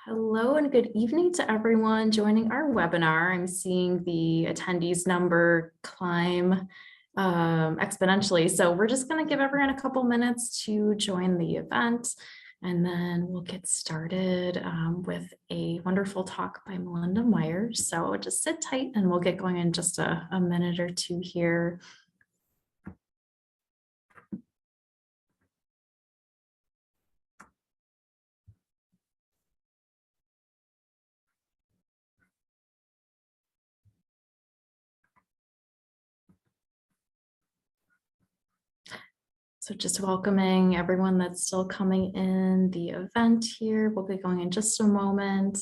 Hello and good evening to everyone joining our webinar. I'm seeing the attendees number climb exponentially. So we're just going to give everyone a couple minutes to join the event, and then we'll get started with a wonderful talk by Melinda Myers. So just sit tight and we'll get going in just a minute or two here. So just welcoming everyone that's still coming in the event here. We'll get going in just a moment.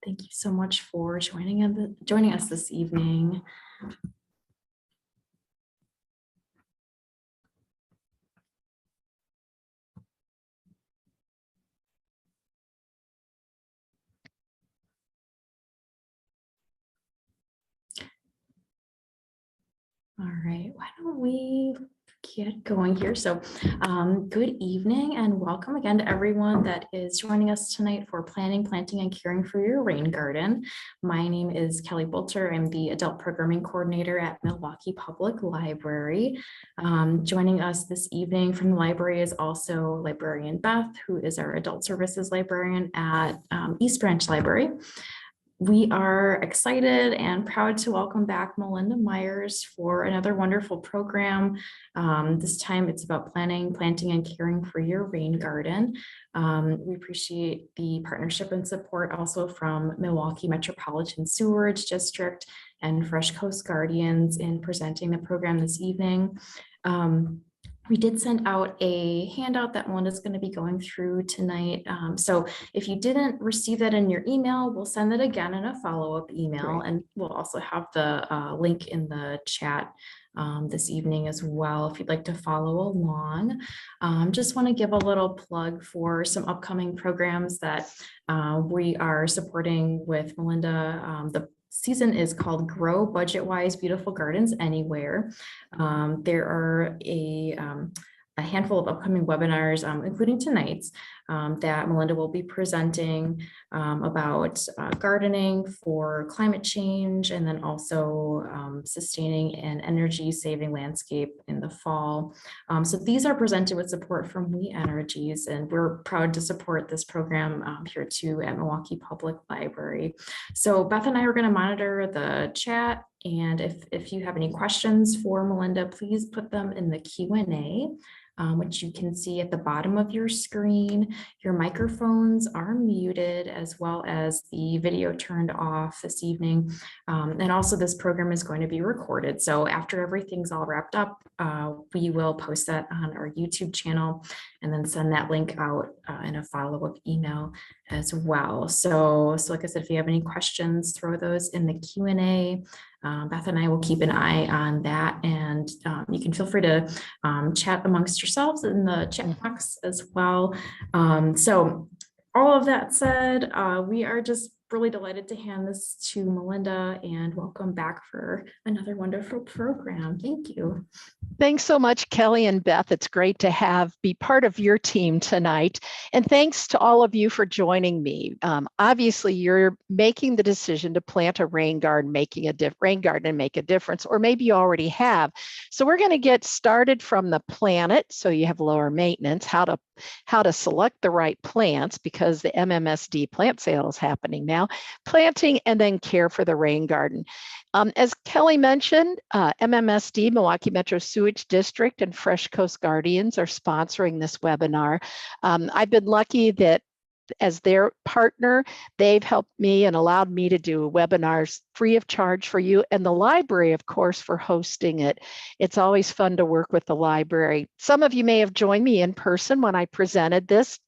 Thank you so much for joining us this evening. All right, why don't we get going here? So good evening and welcome again to everyone that is joining us tonight for Planning, Planting, and Caring for Your Rain Garden. My name is Kelly Bolter. I'm the Adult Programming Coordinator at Milwaukee Public Library. Joining us this evening from the library is also Librarian Beth, who is our Adult Services Librarian at East Branch Library. We are excited and proud to welcome back Melinda Myers for another wonderful program. This time it's about planning, planting, and caring for your rain garden. We appreciate the partnership and support also from Milwaukee Metropolitan Sewerage District and Fresh Coast Guardians in presenting the program this evening. We did send out a handout that Melinda's going to be going through tonight. So if you didn't receive that in your email, we'll send it again in a follow-up email. Great. And we'll also have the link in the chat this evening as well, if you'd like to follow along. Just want to give a little plug for some upcoming programs that we are supporting with Melinda. The season is called Grow Budget-Wise Beautiful Gardens Anywhere. There are a handful of upcoming webinars, including tonight's, that Melinda will be presenting about gardening for climate change, and then also sustaining an energy-saving landscape in the fall. So these are presented with support from We Energies, and we're proud to support this program here too at Milwaukee Public Library. So Beth and I are going to monitor the chat, and if you have any questions for Melinda, please put them in the Q&A. Which you can see at the bottom of your screen. Your microphones are muted, as well as the video turned off this evening. And also this program is going to be recorded. So after everything's all wrapped up, we will post that on our YouTube channel and then send that link out in a follow-up email as well. So like I said, if you have any questions, throw those in the Q&A. Beth and I will keep an eye on that, and you can feel free to chat amongst yourselves in the chat box as well. So all of that said, we are just really delighted to hand this to Melinda, and welcome back for another wonderful program. Thank you. Thanks so much, Kelly and Beth. It's great to be part of your team tonight. And thanks to all of you for joining me. Obviously, you're making the decision to plant a rain garden, and make a difference, or maybe you already have. So we're going to get started from the planet, so you have lower maintenance, how to select the right plants, because the MMSD plant sale is happening now, planting, and then care for the rain garden. As Kelly mentioned, MMSD, Milwaukee Metro Sewage District, and Fresh Coast Guardians are sponsoring this webinar. I've been lucky that as their partner, they've helped me and allowed me to do webinars free of charge for you, and the library, of course, for hosting it. It's always fun to work with the library. Some of you may have joined me in person when I presented this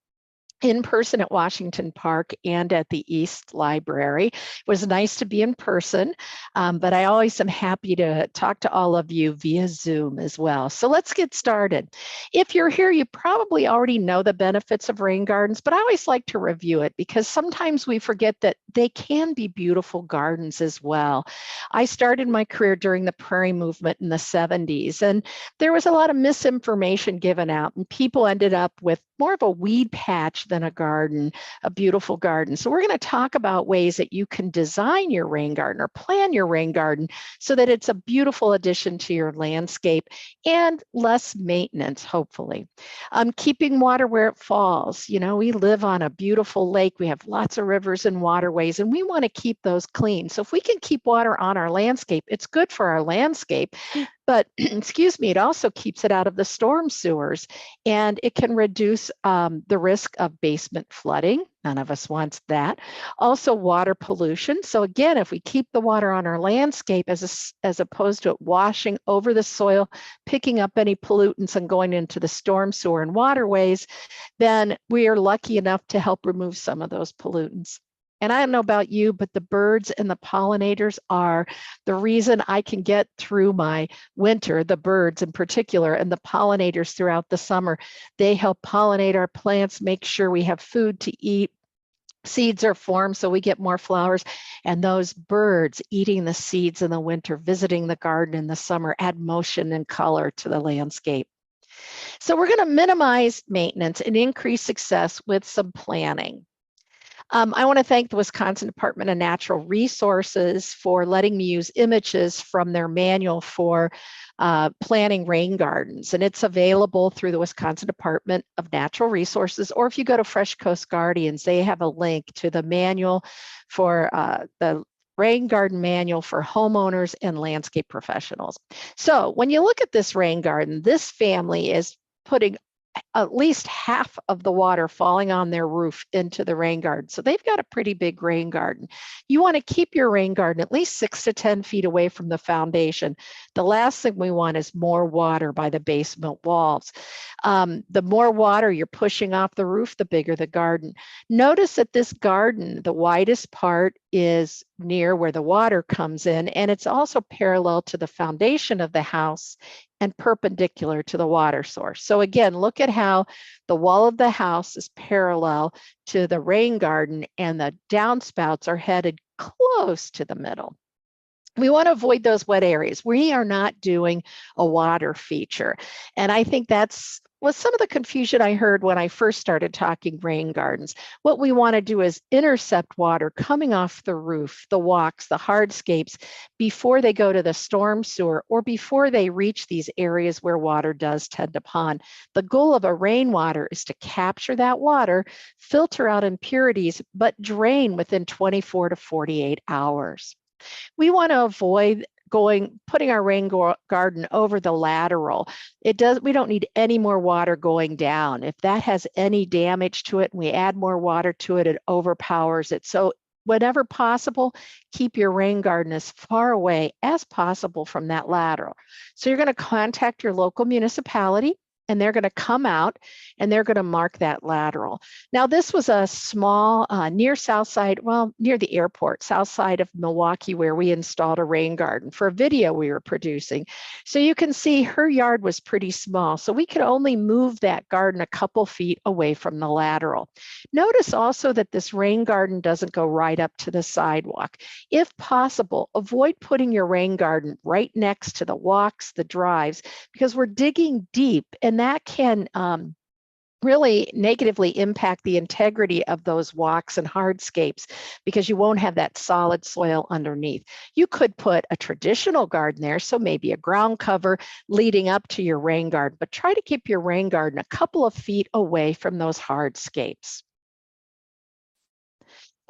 in person at Washington Park and at the East Library. It was nice to be in person, but I always am happy to talk to all of you via Zoom as well. So let's get started. If you're here, you probably already know the benefits of rain gardens, but I always like to review it because sometimes we forget that they can be beautiful gardens as well. I started my career during the prairie movement in the 70s, and there was a lot of misinformation given out, and people ended up with more of a weed patch than a garden, a beautiful garden. So we're going to talk about ways that you can design your rain garden or plan your rain garden so that it's a beautiful addition to your landscape and less maintenance, hopefully. Keeping water where it falls. You know, we live on a beautiful lake. We have lots of rivers and waterways, and we want to keep those clean. So if we can keep water on our landscape, it's good for our landscape. But excuse me, it also keeps it out of the storm sewers, and it can reduce the risk of basement flooding. None of us wants that. Also, water pollution. So again, if we keep the water on our landscape as opposed to it washing over the soil, picking up any pollutants and going into the storm sewer and waterways, then we are lucky enough to help remove some of those pollutants. And I don't know about you, but the birds and the pollinators are the reason I can get through my winter, the birds in particular, and the pollinators throughout the summer. They help pollinate our plants, make sure we have food to eat. Seeds are formed so we get more flowers, and those birds eating the seeds in the winter, visiting the garden in the summer, add motion and color to the landscape. So we're going to minimize maintenance and increase success with some planning. I want to thank the Wisconsin Department of Natural Resources for letting me use images from their manual for planning rain gardens. And it's available through the Wisconsin Department of Natural Resources, or if you go to Fresh Coast Guardians, they have a link to the manual for the rain garden manual for homeowners and landscape professionals. So when you look at this rain garden, this family is putting at least half of the water falling on their roof into the rain garden. So they've got a pretty big rain garden. You want to keep your rain garden at least 6 to 10 feet away from the foundation. The last thing we want is more water by the basement walls. The more water you're pushing off the roof, the bigger the garden. Notice that this garden, the widest part is near where the water comes in, and it's also parallel to the foundation of the house and perpendicular to the water source. So again, look at how the wall of the house is parallel to the rain garden and the downspouts are headed close to the middle. We want to avoid those wet areas. We are not doing a water feature. And I think was some of the confusion I heard when I first started talking rain gardens. What we want to do is intercept water coming off the roof, the walks, the hardscapes before they go to the storm sewer or before they reach these areas where water does tend to pond. The goal of a rainwater is to capture that water, filter out impurities, but drain within 24 to 48 hours. We want to avoid putting our rain garden over the lateral. We don't need any more water going down. If that has any damage to it and we add more water to it, it overpowers it. So whenever possible, keep your rain garden as far away as possible from that lateral. So you're going to contact your local municipality, and they're going to come out and they're going to mark that lateral. Now, this was a small near the airport, south side of Milwaukee, where we installed a rain garden for a video we were producing. So you can see her yard was pretty small. So we could only move that garden a couple feet away from the lateral. Notice also that this rain garden doesn't go right up to the sidewalk. If possible, avoid putting your rain garden right next to the walks, the drives, because we're digging deep, and that can really negatively impact the integrity of those walks and hardscapes because you won't have that solid soil underneath. You could put a traditional garden there, so maybe a ground cover leading up to your rain garden, but try to keep your rain garden a couple of feet away from those hardscapes.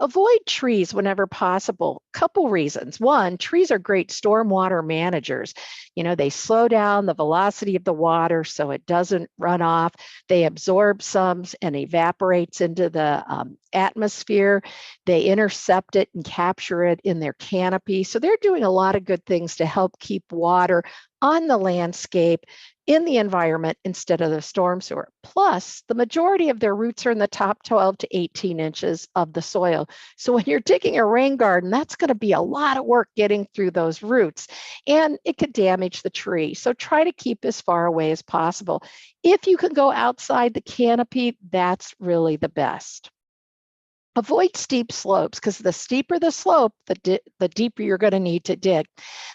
Avoid trees whenever possible. Couple reasons. One, trees are great stormwater managers. You know, they slow down the velocity of the water so it doesn't run off. They absorb some and evaporates into the atmosphere. They intercept it and capture it in their canopy. So they're doing a lot of good things to help keep water on the landscape, in the environment instead of the storm sewer. Plus, the majority of their roots are in the top 12 to 18 inches of the soil. So when you're digging a rain garden, that's going to be a lot of work getting through those roots, and it could damage the tree. So try to keep as far away as possible. If you can go outside the canopy, that's really the best. Avoid steep slopes because the steeper the slope, the deeper you're going to need to dig.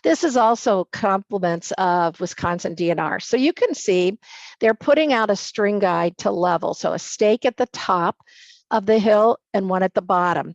This is also compliments of Wisconsin DNR. So you can see they're putting out a string guide to level. So a stake at the top of the hill and one at the bottom.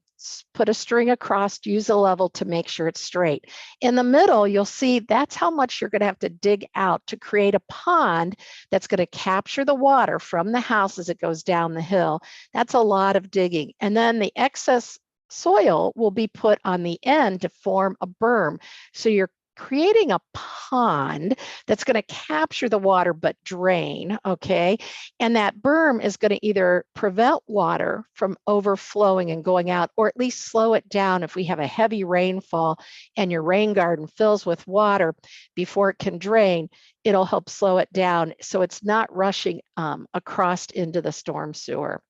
Put a string across, use a level to make sure it's straight. In the middle, you'll see that's how much you're going to have to dig out to create a pond that's going to capture the water from the house as it goes down the hill. That's a lot of digging. And then the excess soil will be put on the end to form a berm. So you're creating a pond that's going to capture the water but drain, okay? And that berm is going to either prevent water from overflowing and going out, or at least slow it down if we have a heavy rainfall and your rain garden fills with water before it can drain. It'll help slow it down so it's not rushing across into the storm sewer.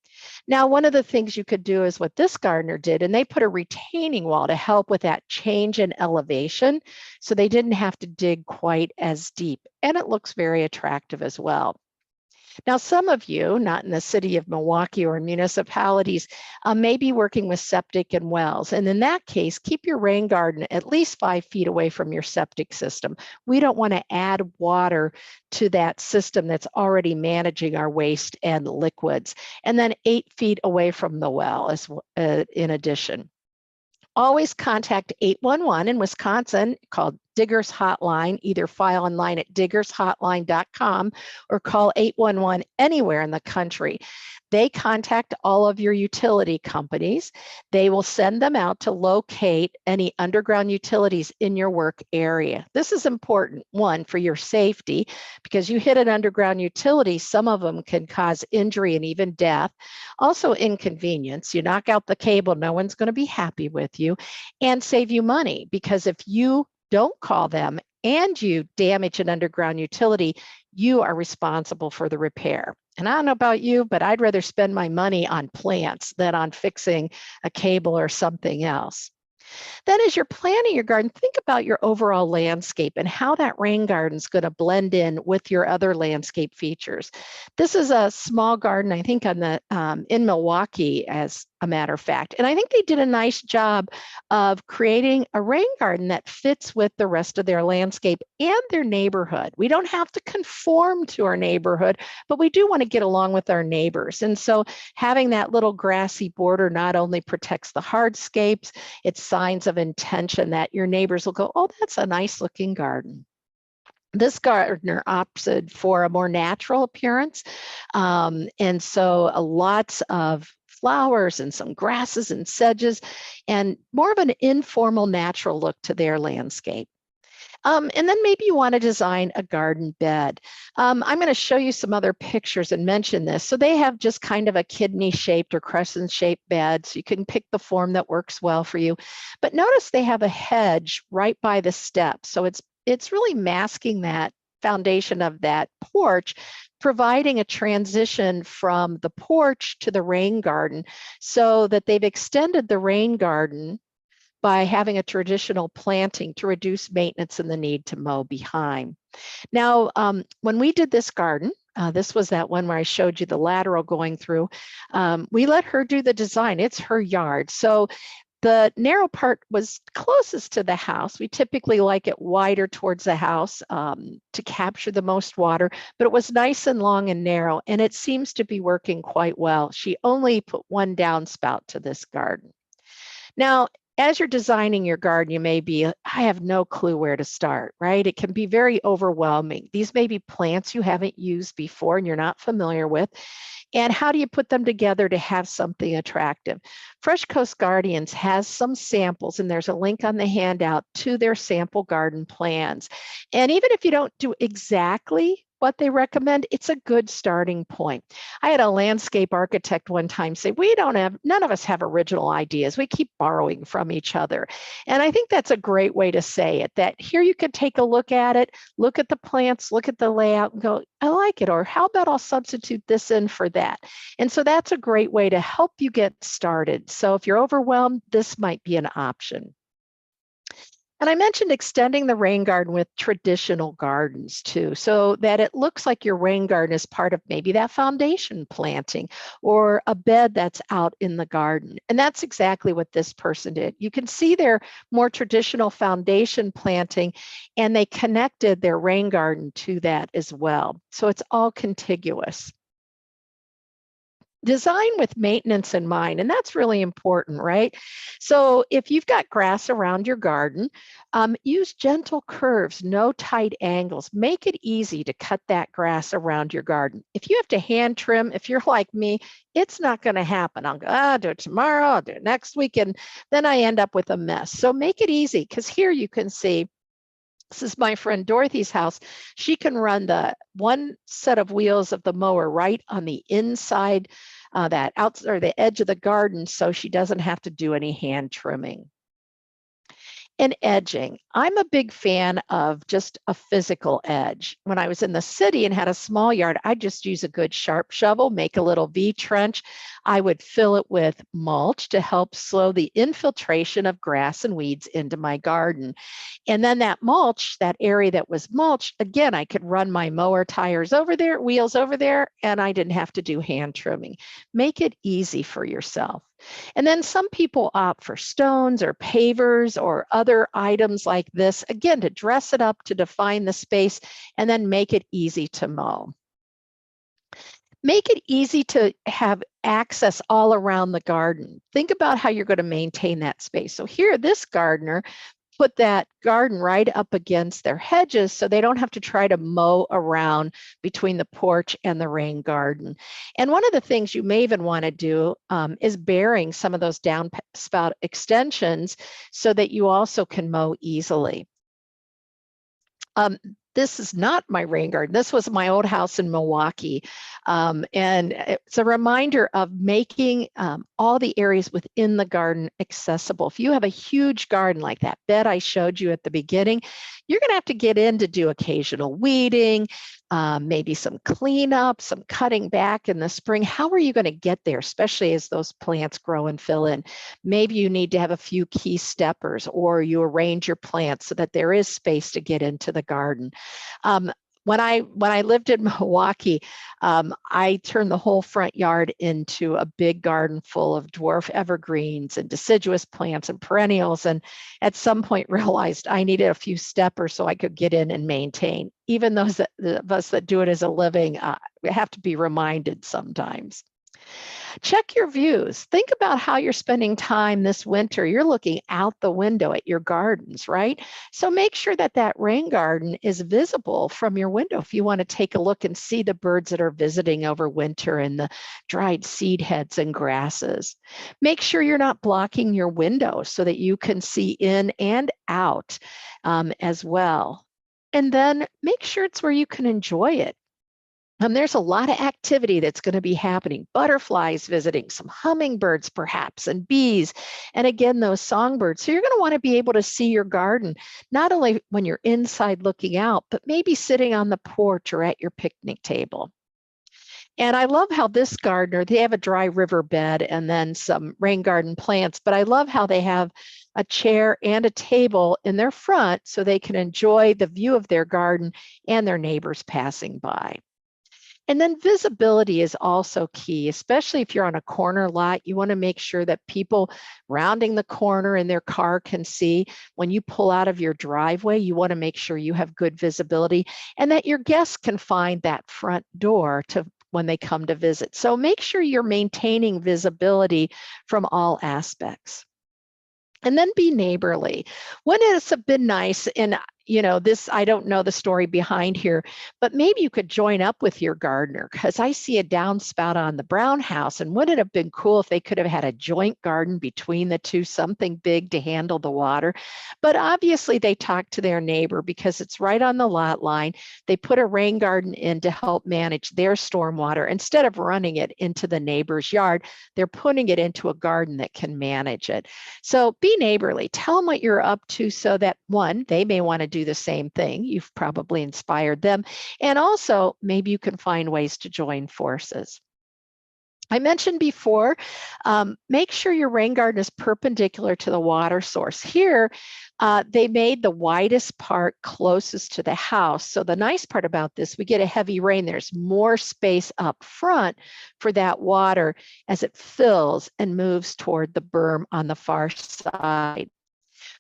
Now, one of the things you could do is what this gardener did, and they put a retaining wall to help with that change in elevation, so they didn't have to dig quite as deep, and it looks very attractive as well. Now, some of you, not in the city of Milwaukee or in municipalities, may be working with septic and wells. And in that case, keep your rain garden at least 5 feet away from your septic system. We don't want to add water to that system that's already managing our waste and liquids. And then 8 feet away from the well as in addition. Always contact 811 in Wisconsin, called Diggers Hotline. Either file online at diggershotline.com or call 811 anywhere in the country. They contact all of your utility companies. They will send them out to locate any underground utilities in your work area. This is important, one, for your safety, because you hit an underground utility, some of them can cause injury and even death. Also inconvenience. You knock out the cable, no one's going to be happy with you, and save you money, because if you don't call them and you damage an underground utility, you are responsible for the repair. And I don't know about you, but I'd rather spend my money on plants than on fixing a cable or something else. Then as you're planning your garden, think about your overall landscape and how that rain garden is going to blend in with your other landscape features. This is a small garden, I think, on the in Milwaukee, as a matter of fact. And I think they did a nice job of creating a rain garden that fits with the rest of their landscape and their neighborhood. We don't have to conform to our neighborhood, but we do want to get along with our neighbors. And so having that little grassy border not only protects the hardscapes, it's signs of intention that your neighbors will go, oh, that's a nice looking garden. This gardener opted for a more natural appearance. And so lots of flowers and some grasses and sedges and more of an informal, natural look to their landscape. And then maybe you want to design a garden bed. I'm going to show you some other pictures and mention this. So they have just kind of a kidney-shaped or crescent-shaped bed. So you can pick the form that works well for you. But notice they have a hedge right by the steps. So it's really masking that foundation of that porch, providing a transition from the porch to the rain garden, so that they've extended the rain garden by having a traditional planting to reduce maintenance and the need to mow behind. Now, when we did this garden, this was that one where I showed you the lateral going through, we let her do the design. It's her yard. So the narrow part was closest to the house. We typically like it wider towards the house to capture the most water, but it was nice and long and narrow, and it seems to be working quite well. She only put one downspout to this garden. Now, as you're designing your garden, you may be, I have no clue where to start, right? It can be very overwhelming. These may be plants you haven't used before and you're not familiar with. And how do you put them together to have something attractive? Fresh Coast Guardians has some samples, and there's a link on the handout to their sample garden plans. And even if you don't do exactly what they recommend, it's a good starting point. I had a landscape architect one time say, none of us have original ideas. We keep borrowing from each other. And I think that's a great way to say it, that here you could take a look at it, look at the plants, look at the layout and go, I like it. Or how about I'll substitute this in for that? And so that's a great way to help you get started. So if you're overwhelmed, this might be an option. And I mentioned extending the rain garden with traditional gardens too, so that it looks like your rain garden is part of maybe that foundation planting or a bed that's out in the garden. And that's exactly what this person did. You can see their more traditional foundation planting, and they connected their rain garden to that as well. So it's all contiguous. Design with maintenance in mind, and that's really important, right? So if you've got grass around your garden, use gentle curves, no tight angles. Make it easy to cut that grass around your garden. If you have to hand trim, if you're like me, it's not going to happen. I'll go, I'll do it tomorrow, I'll do it next week, and then I end up with a mess. So make it easy, because here you can see, this is my friend Dorothy's house. She can run the one set of wheels of the mower right on the inside, that outside or the edge of the garden, so she doesn't have to do any hand trimming. And edging. I'm a big fan of just a physical edge. When I was in the city and had a small yard, I'd just use a good sharp shovel, make a little V trench. I would fill it with mulch to help slow the infiltration of grass and weeds into my garden. And then that mulch, that area that was mulch, again, I could run my mower tires over there, wheels over there, and I didn't have to do hand trimming. Make it easy for yourself. And then some people opt for stones or pavers or other items like this, again, to dress it up, to define the space, and then make it easy to mow. Make it easy to have access all around the garden. Think about how you're going to maintain that space. So here, this gardener put that garden right up against their hedges so they don't have to try to mow around between the porch and the rain garden. And one of the things you may even want to do is burying some of those downspout extensions so that you also can mow easily. This is not my rain garden. This was my old house in Milwaukee. And it's a reminder of making all the areas within the garden accessible. If you have a huge garden like that bed I showed you at the beginning, you're going to have to get in to do occasional weeding, maybe some cleanup, some cutting back in the spring. How are you going to get there, especially as those plants grow and fill in? Maybe you need to have a few key steppers, or you arrange your plants so that there is space to get into the garden. When I lived in Milwaukee, I turned the whole front yard into a big garden full of dwarf evergreens and deciduous plants and perennials. And at some point realized I needed a few steppers so I could get in and maintain. Even those of us that do it as a living have to be reminded sometimes. Check your views. Think about how you're spending time this winter. You're looking out the window at your gardens, right? So make sure that that rain garden is visible from your window if you want to take a look and see the birds that are visiting over winter and the dried seed heads and grasses. Make sure you're not blocking your window so that you can see in and out as well. And then make sure it's where you can enjoy it. There's a lot of activity that's going to be happening. Butterflies visiting, some hummingbirds perhaps, and bees, and again, those songbirds. So you're going to want to be able to see your garden, not only when you're inside looking out, but maybe sitting on the porch or at your picnic table. And I love how this gardener, they have a dry river bed and then some rain garden plants, but I love how they have a chair and a table in their front so they can enjoy the view of their garden and their neighbors passing by. And then visibility is also key, especially if you're on a corner lot. You want to make sure that people rounding the corner in their car can see. When you pull out of your driveway, you want to make sure you have good visibility and that your guests can find that front door to when they come to visit. So make sure you're maintaining visibility from all aspects. And then be neighborly. Wouldn't it have been nice, and this, I don't know the story behind here, but maybe you could join up with your gardener, because I see a downspout on the brown house, and wouldn't it have been cool if they could have had a joint garden between the two, something big to handle the water? But obviously they talked to their neighbor because it's right on the lot line. They put a rain garden in to help manage their stormwater. Instead of running it into the neighbor's yard, they're putting it into a garden that can manage it. So be neighborly. Tell them what you're up to so that, one, they may want to do the same thing. You've probably inspired them. And also, maybe you can find ways to join forces. I mentioned before, make sure your rain garden is perpendicular to the water source. Here, they made the widest part closest to the house. So the nice part about this, we get a heavy rain, there's more space up front for that water as it fills and moves toward the berm on the far side.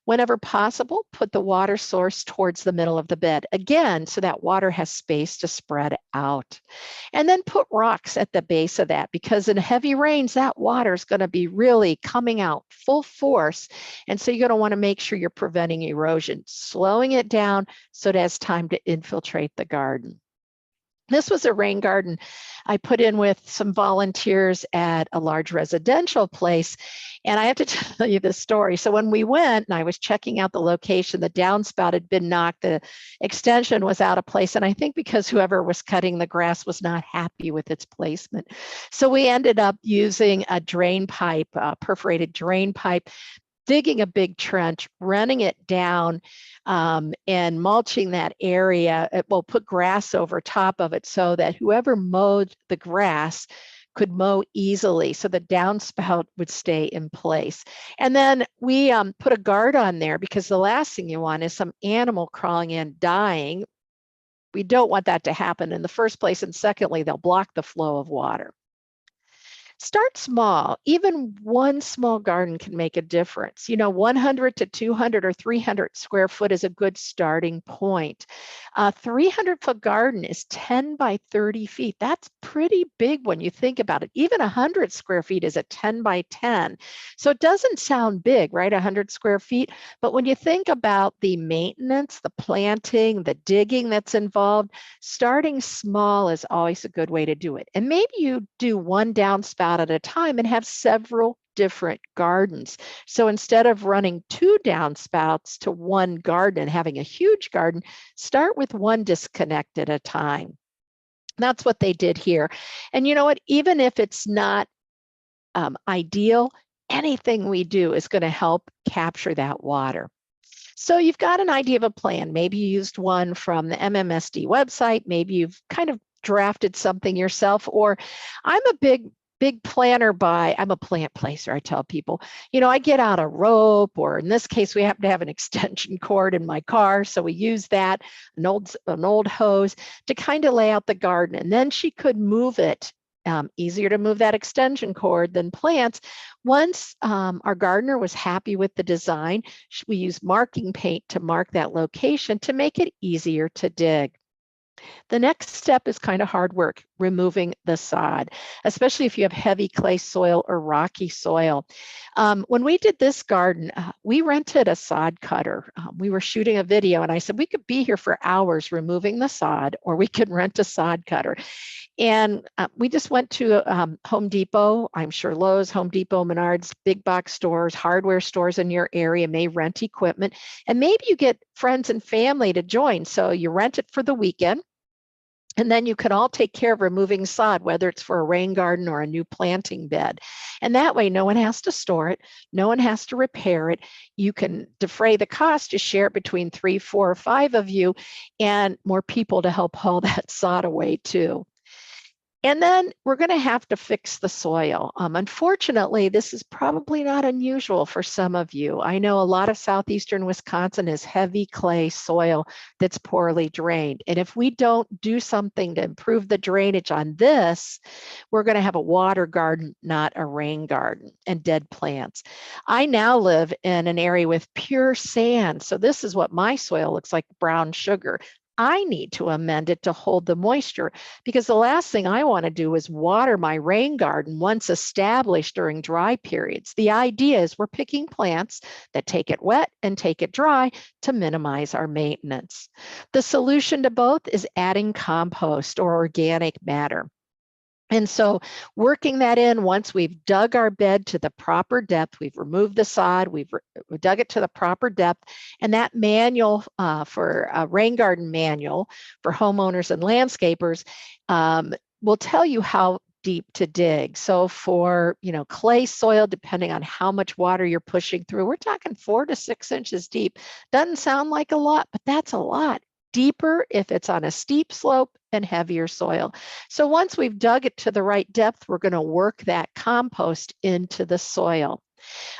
Whenever possible, put the water source towards the middle of the bed, again, so that water has space to spread out. And then put rocks at the base of that, because in heavy rains, that water is going to be really coming out full force. And so you're going to want to make sure you're preventing erosion, slowing it down so it has time to infiltrate the garden. This was a rain garden I put in with some volunteers at a large residential place. And I have to tell you this story. So when we went and I was checking out the location, the downspout had been knocked, the extension was out of place. And I think because whoever was cutting the grass was not happy with its placement. So we ended up using a drain pipe, a perforated drain pipe, digging a big trench, running it down, and mulching that area. We'll put grass over top of it so that whoever mowed the grass could mow easily, so the downspout would stay in place. And then we put a guard on there, because the last thing you want is some animal crawling in dying. We don't want that to happen in the first place. And secondly, they'll block the flow of water. Start small. Even one small garden can make a difference. 100 to 200 or 300 square foot is a good starting point. A 300-foot garden is 10 by 30 feet. That's pretty big when you think about it. Even 100 square feet is a 10 by 10. So it doesn't sound big, right? 100 square feet. But when you think about the maintenance, the planting, the digging that's involved, starting small is always a good way to do it. And maybe you do one downspout at a time and have several different gardens. So instead of running 2 downspouts to one garden and having a huge garden, start with one disconnect at a time. That's what they did here. And you know what? Even if it's not ideal, anything we do is going to help capture that water. So you've got an idea of a plan. Maybe you used one from the MMSD website. Maybe you've kind of drafted something yourself, or I'm a big planner I'm a plant placer. I tell people, I get out a rope, or in this case, we happen to have an extension cord in my car. So we use that, an old hose to kind of lay out the garden. And then she could move it. Easier to move that extension cord than plants. Once our gardener was happy with the design, we used marking paint to mark that location to make it easier to dig. The next step is kind of hard work, removing the sod, especially if you have heavy clay soil or rocky soil. When we did this garden, we rented a sod cutter. We were shooting a video and I said, we could be here for hours removing the sod, or we could rent a sod cutter. And we just went to Home Depot. I'm sure Lowe's, Home Depot, Menards, big box stores, hardware stores in your area may rent equipment. And maybe you get friends and family to join. So you rent it for the weekend. And then you can all take care of removing sod, whether it's for a rain garden or a new planting bed. And that way, no one has to store it. No one has to repair it. You can defray the cost, just share it between 3, 4, or 5 of you, and more people to help haul that sod away too. And then we're going to have to fix the soil. Unfortunately, this is probably not unusual for some of you. I know a lot of southeastern Wisconsin is heavy clay soil that's poorly drained. And if we don't do something to improve the drainage on this, we're going to have a water garden, not a rain garden, and dead plants. I now live in an area with pure sand. So this is what my soil looks like, brown sugar. I need to amend it to hold the moisture, because the last thing I want to do is water my rain garden once established during dry periods. The idea is we're picking plants that take it wet and take it dry to minimize our maintenance. The solution to both is adding compost or organic matter. And so working that in, once we've dug our bed to the proper depth, we've removed the sod, we've dug it to the proper depth, and that manual for a rain garden manual for homeowners and landscapers will tell you how deep to dig. So for clay soil, depending on how much water you're pushing through, we're talking 4 to 6 inches deep. Doesn't sound like a lot, but that's a lot. deeper if it's on a steep slope, and heavier soil. So once we've dug it to the right depth, we're going to work that compost into the soil.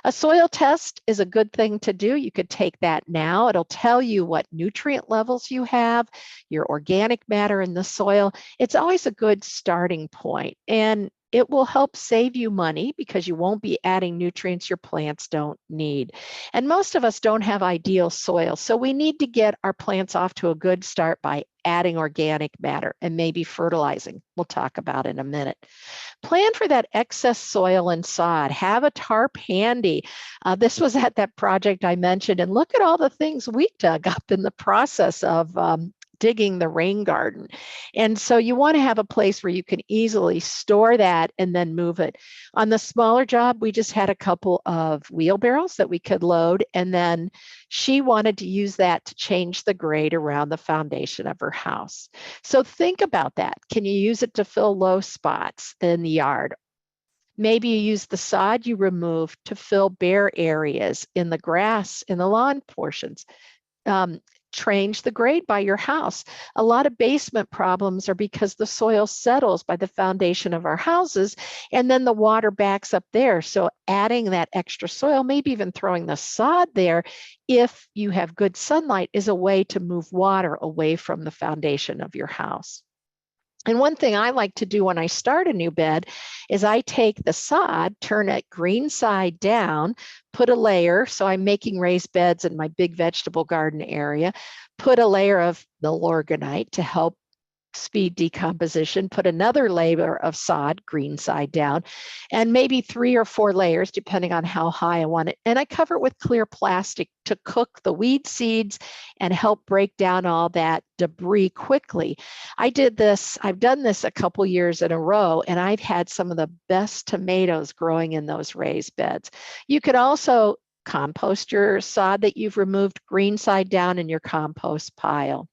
A soil test is a good thing to do. You could take that now. It'll tell you what nutrient levels you have, your organic matter in the soil. It's always a good starting point, and it will help save you money because you won't be adding nutrients your plants don't need. And most of us don't have ideal soil, so we need to get our plants off to a good start by adding organic matter and maybe fertilizing. We'll talk about in a minute. Plan for that excess soil and sod. Have a tarp handy. This was at that project I mentioned, and look at all the things we dug up in the process of digging the rain garden. And so you want to have a place where you can easily store that and then move it. On the smaller job, we just had a couple of wheelbarrows that we could load, and then she wanted to use that to change the grade around the foundation of her house. So think about that. Can you use it to fill low spots in the yard? Maybe you use the sod you removed to fill bare areas in the grass, in the lawn portions. Change the grade by your house. A lot of basement problems are because the soil settles by the foundation of our houses, and then the water backs up there. So adding that extra soil, maybe even throwing the sod there, if you have good sunlight, is a way to move water away from the foundation of your house. And one thing I like to do when I start a new bed is I take the sod, turn it green side down, put a layer. So I'm making raised beds in my big vegetable garden area, put a layer of the Lorgonite to help speed decomposition, put another layer of sod, green side down, and maybe 3 or 4 layers, depending on how high I want it. And I cover it with clear plastic to cook the weed seeds and help break down all that debris quickly. I've done this a couple years in a row, and I've had some of the best tomatoes growing in those raised beds. You could also compost your sod that you've removed green side down in your compost pile.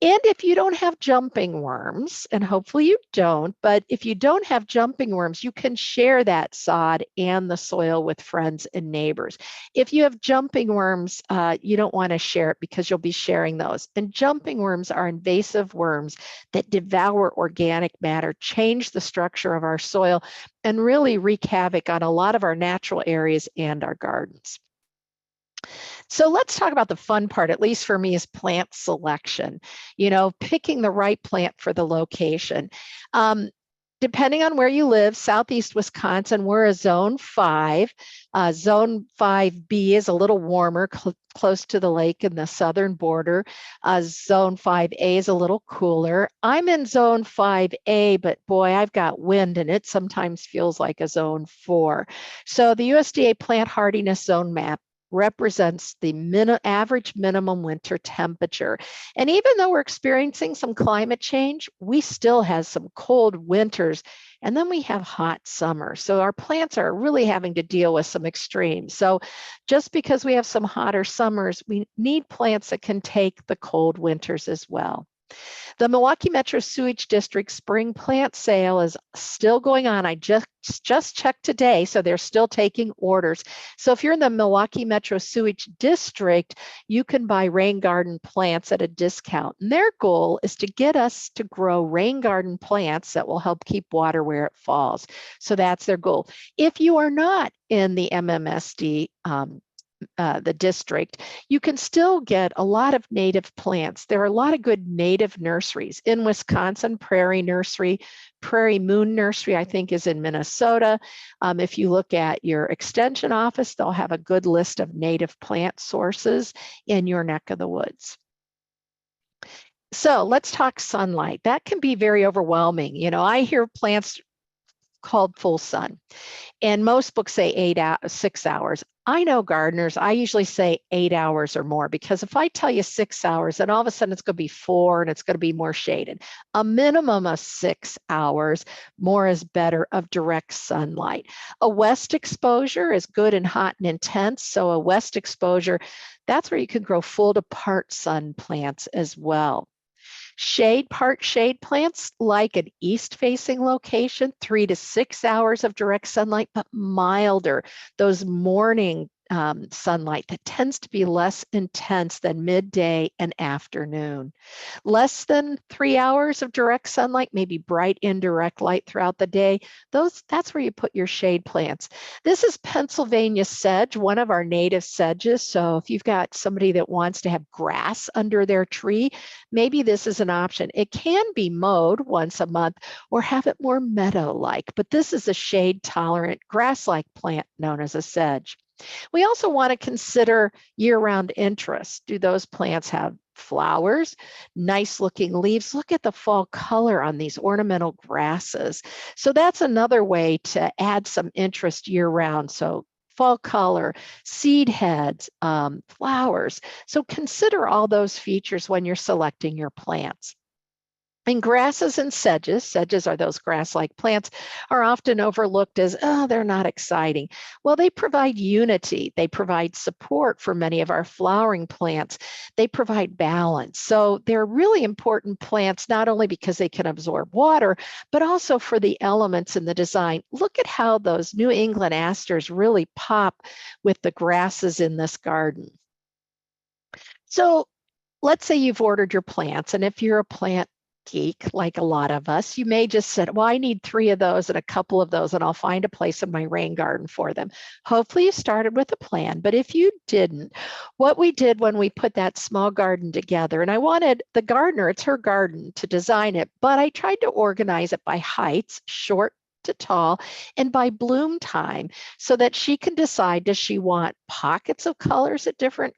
And if you don't have jumping worms, and hopefully you don't, but if you don't have jumping worms, you can share that sod and the soil with friends and neighbors. If you have jumping worms, you don't want to share it because you'll be sharing those. And jumping worms are invasive worms that devour organic matter, change the structure of our soil, and really wreak havoc on a lot of our natural areas and our gardens. So let's talk about the fun part, at least for me, is plant selection. Picking the right plant for the location. Depending on where you live, Southeast Wisconsin, we're a zone 5. Zone 5B is a little warmer, close to the lake in the southern border. Zone 5A is a little cooler. I'm in zone 5A, but boy, I've got wind and it sometimes feels like a zone 4. So the USDA plant hardiness zone map represents the average minimum winter temperature. And even though we're experiencing some climate change, we still have some cold winters, and then we have hot summers. So our plants are really having to deal with some extremes. So just because we have some hotter summers, we need plants that can take the cold winters as well. The Milwaukee Metro Sewage District spring plant sale is still going on. I just checked today, so they're still taking orders. So if you're in the Milwaukee Metro Sewage District, you can buy rain garden plants at a discount. And their goal is to get us to grow rain garden plants that will help keep water where it falls. So that's their goal. If you are not in the MMSD, the district, you can still get a lot of native plants. There are a lot of good native nurseries in Wisconsin. Prairie Nursery, Prairie Moon Nursery, I think, is in Minnesota. If you look at your extension office, they'll have a good list of native plant sources in your neck of the woods. So let's talk sunlight. That can be very overwhelming. I hear plants called full sun, and most books say 6 hours. I know gardeners, I usually say 8 hours or more, because if I tell you 6 hours, then all of a sudden it's going to be 4 and it's going to be more shaded. A minimum of 6 hours, more is better, of direct sunlight. A west exposure is good and hot and intense. So a west exposure, that's where you can grow full to part sun plants as well. Part shade plants like an east-facing location, 3 to 6 hours of direct sunlight, but milder. Those morning sunlight that tends to be less intense than midday and afternoon. Less than 3 hours of direct sunlight, maybe bright indirect light throughout the day. That's where you put your shade plants. This is Pennsylvania sedge, one of our native sedges. So if you've got somebody that wants to have grass under their tree, maybe this is an option. It can be mowed once a month or have it more meadow-like, but this is a shade-tolerant grass-like plant known as a sedge. We also want to consider year-round interests. Do those plants have flowers, nice looking leaves? Look at the fall color on these ornamental grasses. So that's another way to add some interest year-round. So fall color, seed heads, flowers. So consider all those features when you're selecting your plants. And grasses and sedges are those grass-like plants, are often overlooked as, oh, they're not exciting. Well, they provide unity. They provide support for many of our flowering plants. They provide balance. So they're really important plants, not only because they can absorb water, but also for the elements in the design. Look at how those New England asters really pop with the grasses in this garden. So let's say you've ordered your plants, and if you're a plant geek like a lot of us, you may just say, well, I need 3 of those and a couple of those, and I'll find a place in my rain garden for them. Hopefully you started with a plan, but if you didn't, what we did when we put that small garden together, and I wanted the gardener, it's her garden, to design it, but I tried to organize it by heights, short to tall, and by bloom time, so that she can decide, does she want pockets of colors at different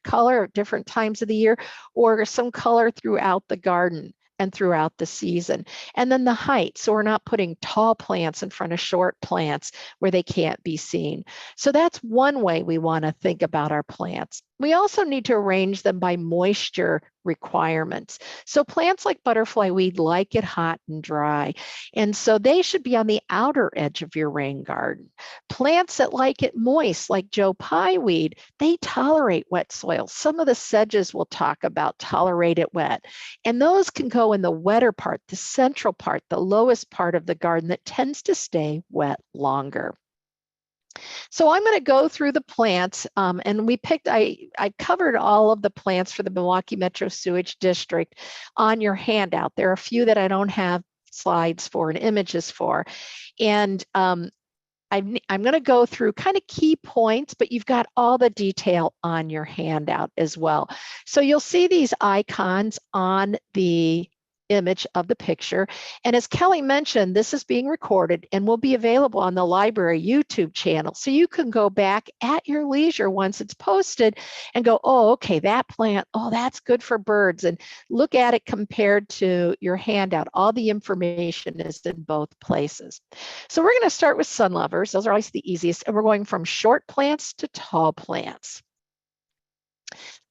times of the year, or some color throughout the garden and throughout the season. And then the height, so we're not putting tall plants in front of short plants where they can't be seen. So that's one way we want to think about our plants. We also need to arrange them by moisture requirements. So plants like butterfly weed like it hot and dry, and so they should be on the outer edge of your rain garden. Plants that like it moist, like Joe Pye weed, they tolerate wet soil. Some of the sedges we'll talk about tolerate it wet, and those can go in the wetter part, the central part, the lowest part of the garden that tends to stay wet longer. So I'm going to go through the plants, and I covered all of the plants for the Milwaukee Metro Sewage District on your handout. There are a few that I don't have slides for and images for. And I'm going to go through kind of key points, but you've got all the detail on your handout as well. So you'll see these icons on the image of the picture. And as Kelly mentioned, this is being recorded and will be available on the library YouTube channel. So you can go back at your leisure once it's posted and go, oh, okay, that plant, oh, that's good for birds. And look at it compared to your handout. All the information is in both places. So we're going to start with sunlovers. Those are always the easiest. And we're going from short plants to tall plants.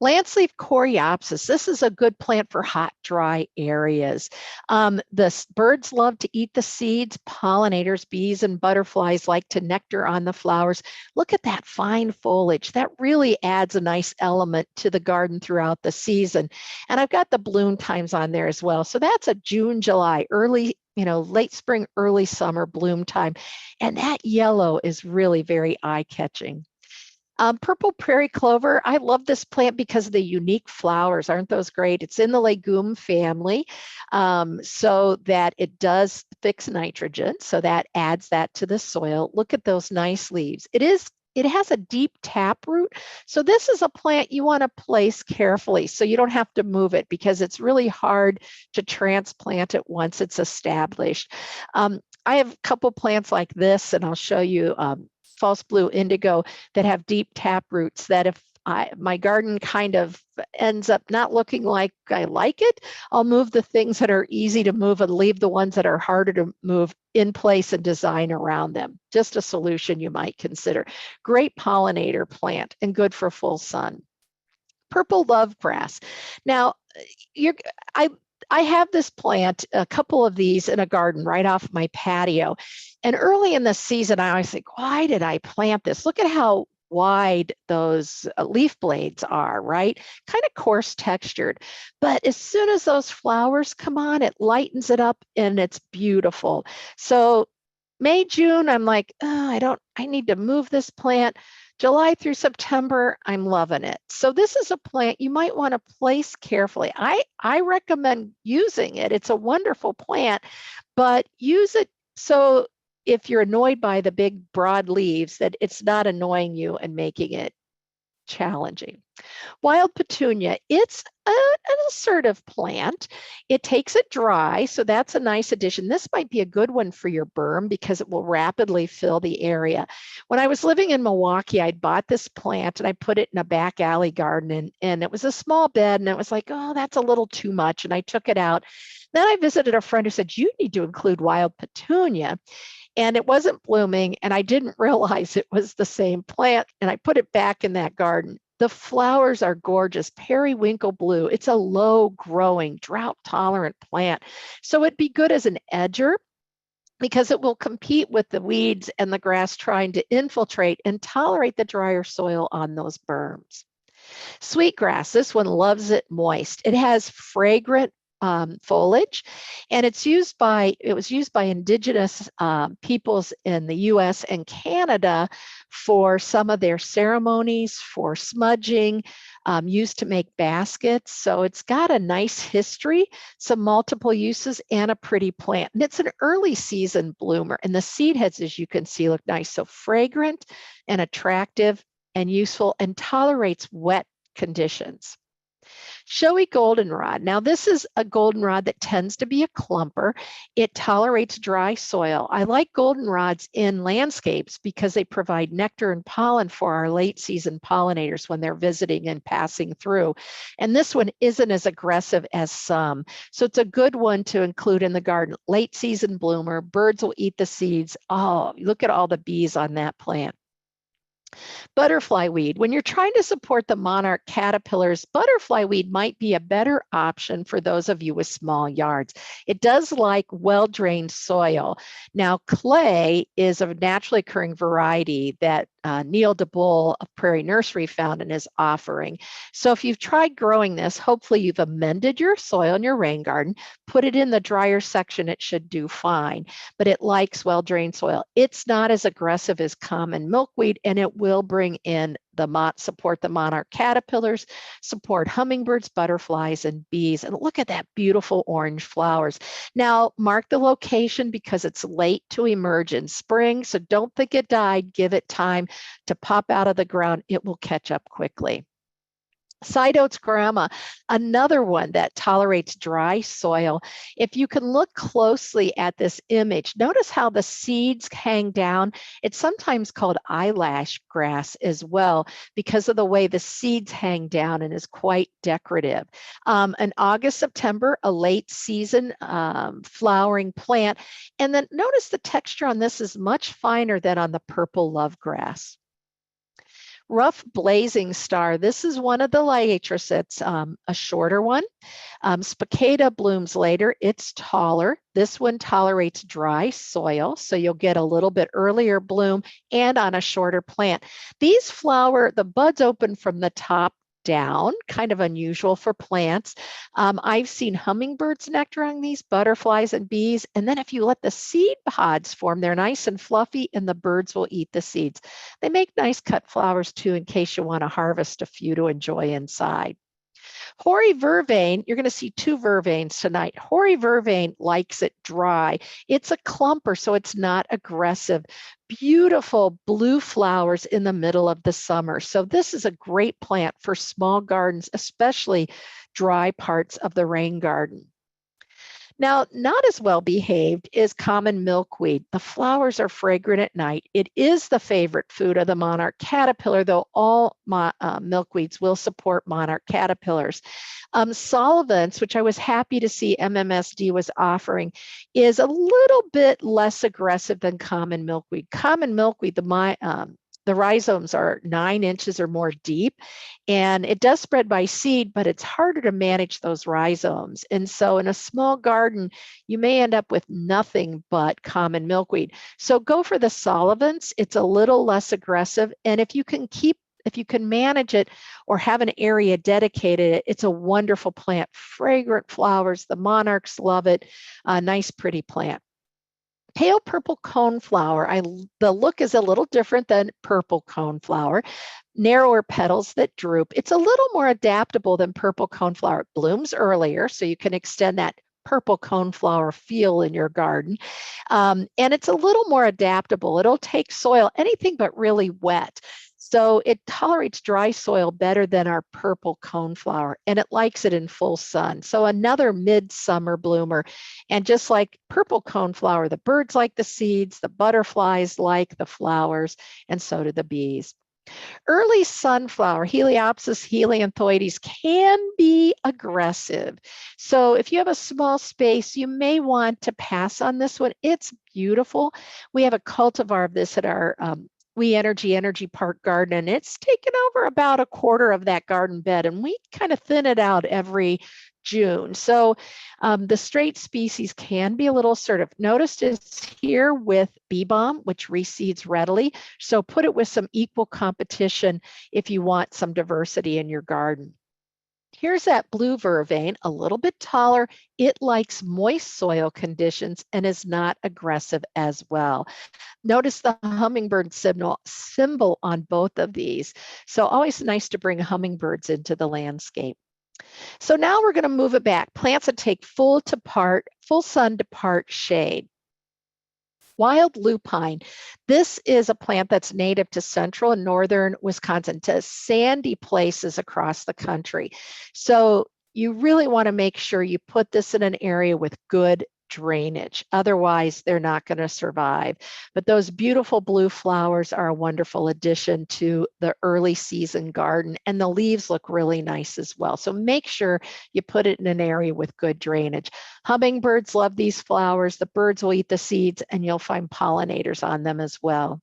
Lanceleaf coreopsis, this is a good plant for hot, dry areas. The birds love to eat the seeds. Pollinators, bees and butterflies like to nectar on the flowers. Look at that fine foliage. That really adds a nice element to the garden throughout the season. And I've got the bloom times on there as well. So that's a June, July, early, late spring, early summer bloom time. And that yellow is really very eye-catching. Purple prairie clover, I love this plant because of the unique flowers. Aren't those great? It's in the legume family, so that it does fix nitrogen, so that adds that to the soil. Look at those nice leaves. It has a deep taproot, so this is a plant you want to place carefully so you don't have to move it, because it's really hard to transplant it once it's established. I have a couple plants like this, and I'll show you false blue indigo that have deep tap roots, that if my garden kind of ends up not looking like I like it, I'll move the things that are easy to move and leave the ones that are harder to move in place and design around them. Just a solution you might consider. Great pollinator plant and good for full sun. Purple love grass. Now, I have this plant, a couple of these in a garden right off my patio. And early in the season, I always think, why did I plant this? Look at how wide those leaf blades are, right? Kind of coarse textured. But as soon as those flowers come on, it lightens it up and it's beautiful. So May, June, I'm like, oh, I need to move this plant July through September, I'm loving it. So this is a plant you might want to place carefully. I recommend using it. It's a wonderful plant, but use it so if you're annoyed by the big broad leaves, that it's not annoying you and making it challenging. Wild petunia, it's an assertive plant. It takes it dry, so that's a nice addition. This might be a good one for your berm because it will rapidly fill the area. When I was living in Milwaukee, I'd bought this plant and I put it in a back alley garden, and it was a small bed, and it was like, oh, that's a little too much, and I took it out. Then I visited a friend who said, you need to include wild petunia. And it wasn't blooming, and I didn't realize it was the same plant, and I put it back in that garden. The flowers are gorgeous, periwinkle blue. It's a low growing, drought tolerant plant. So it'd be good as an edger because it will compete with the weeds and the grass trying to infiltrate and tolerate the drier soil on those berms. Sweetgrass, this one loves it moist. It has fragrant foliage, and it was used by indigenous peoples in the US and Canada for some of their ceremonies, for smudging, used to make baskets. So it's got a nice history, some multiple uses, and a pretty plant. And it's an early season bloomer, and the seed heads, as you can see, look nice. So fragrant and attractive and useful, and tolerates wet conditions. Showy goldenrod. Now, this is a goldenrod that tends to be a clumper. It tolerates dry soil. I like goldenrods in landscapes because they provide nectar and pollen for our late season pollinators when they're visiting and passing through. And this one isn't as aggressive as some. So it's a good one to include in the garden. Late season bloomer, birds will eat the seeds. Oh, look at all the bees on that plant. Butterfly weed. When you're trying to support the monarch caterpillars, butterfly weed might be a better option for those of you with small yards. It does like well-drained soil. Now, clay is a naturally occurring variety that Neil DeBull of Prairie Nursery found and is offering. So if you've tried growing this, hopefully you've amended your soil in your rain garden, put it in the drier section, it should do fine, but it likes well-drained soil. It's not as aggressive as common milkweed, and it will bring in support the monarch caterpillars, support hummingbirds, butterflies, and bees. And look at that beautiful orange flowers. Now, mark the location because it's late to emerge in spring, so don't think it died. Give it time to pop out of the ground. It will catch up quickly. Side oats grama, another one that tolerates dry soil. If you can look closely at this image, notice how the seeds hang down. It's sometimes called eyelash grass as well because of the way the seeds hang down, and is quite decorative. In August, September, a late season flowering plant. And then notice the texture on this is much finer than on the purple lovegrass. Rough blazing star. This is one of the liatrus. It's a shorter one. Spicata blooms later. It's taller. This one tolerates dry soil, so you'll get a little bit earlier bloom and on a shorter plant. These flower, the buds open from the top down, kind of unusual for plants. I've seen hummingbirds nectar on these, butterflies and bees. And then if you let the seed pods form, they're nice and fluffy, and the birds will eat the seeds. They make nice cut flowers too, in case you want to harvest a few to enjoy inside. Hoary vervain, you're going to see two vervains tonight. Hoary vervain likes it dry. It's a clumper, so it's not aggressive. Beautiful blue flowers in the middle of the summer. So this is a great plant for small gardens, especially dry parts of the rain garden. Now, not as well behaved is common milkweed. The flowers are fragrant at night. It is the favorite food of the monarch caterpillar, though all milkweeds will support monarch caterpillars. Solvents, which I was happy to see MMSD was offering, is a little bit less aggressive than common milkweed. Common milkweed, the rhizomes are 9 inches or more deep, and it does spread by seed, but it's harder to manage those rhizomes. And so in a small garden, you may end up with nothing but common milkweed. So go for the solvents. It's a little less aggressive. And if you can manage it or have an area dedicated, it's a wonderful plant. Fragrant flowers, the monarchs love it. A nice, pretty plant. Pale purple coneflower. The look is a little different than purple coneflower. Narrower petals that droop. It's a little more adaptable than purple coneflower. It blooms earlier, so you can extend that purple coneflower feel in your garden. And it's a little more adaptable. It'll take soil, anything but really wet. So it tolerates dry soil better than our purple coneflower, and it likes it in full sun. So another midsummer bloomer. And just like purple coneflower, the birds like the seeds, the butterflies like the flowers, and so do the bees. Early sunflower, Heliopsis helianthoides, can be aggressive. So if you have a small space, you may want to pass on this one. It's beautiful. We have a cultivar of this at our We Energy Park garden, and it's taken over about a quarter of that garden bed, and we kind of thin it out every June. So the straight species can be a little assertive. Notice it's here with bee balm, which reseeds readily. So put it with some equal competition if you want some diversity in your garden. Here's that blue vervain, a little bit taller. It likes moist soil conditions and is not aggressive as well. Notice the hummingbird symbol on both of these. So always nice to bring hummingbirds into the landscape. So now we're going to move it back. Plants that take full sun to part shade. Wild lupine. This is a plant that's native to central and northern Wisconsin, to sandy places across the country. So you really want to make sure you put this in an area with good drainage. Otherwise, they're not going to survive. But those beautiful blue flowers are a wonderful addition to the early season garden, and the leaves look really nice as well. So make sure you put it in an area with good drainage. Hummingbirds love these flowers. The birds will eat the seeds, and you'll find pollinators on them as well.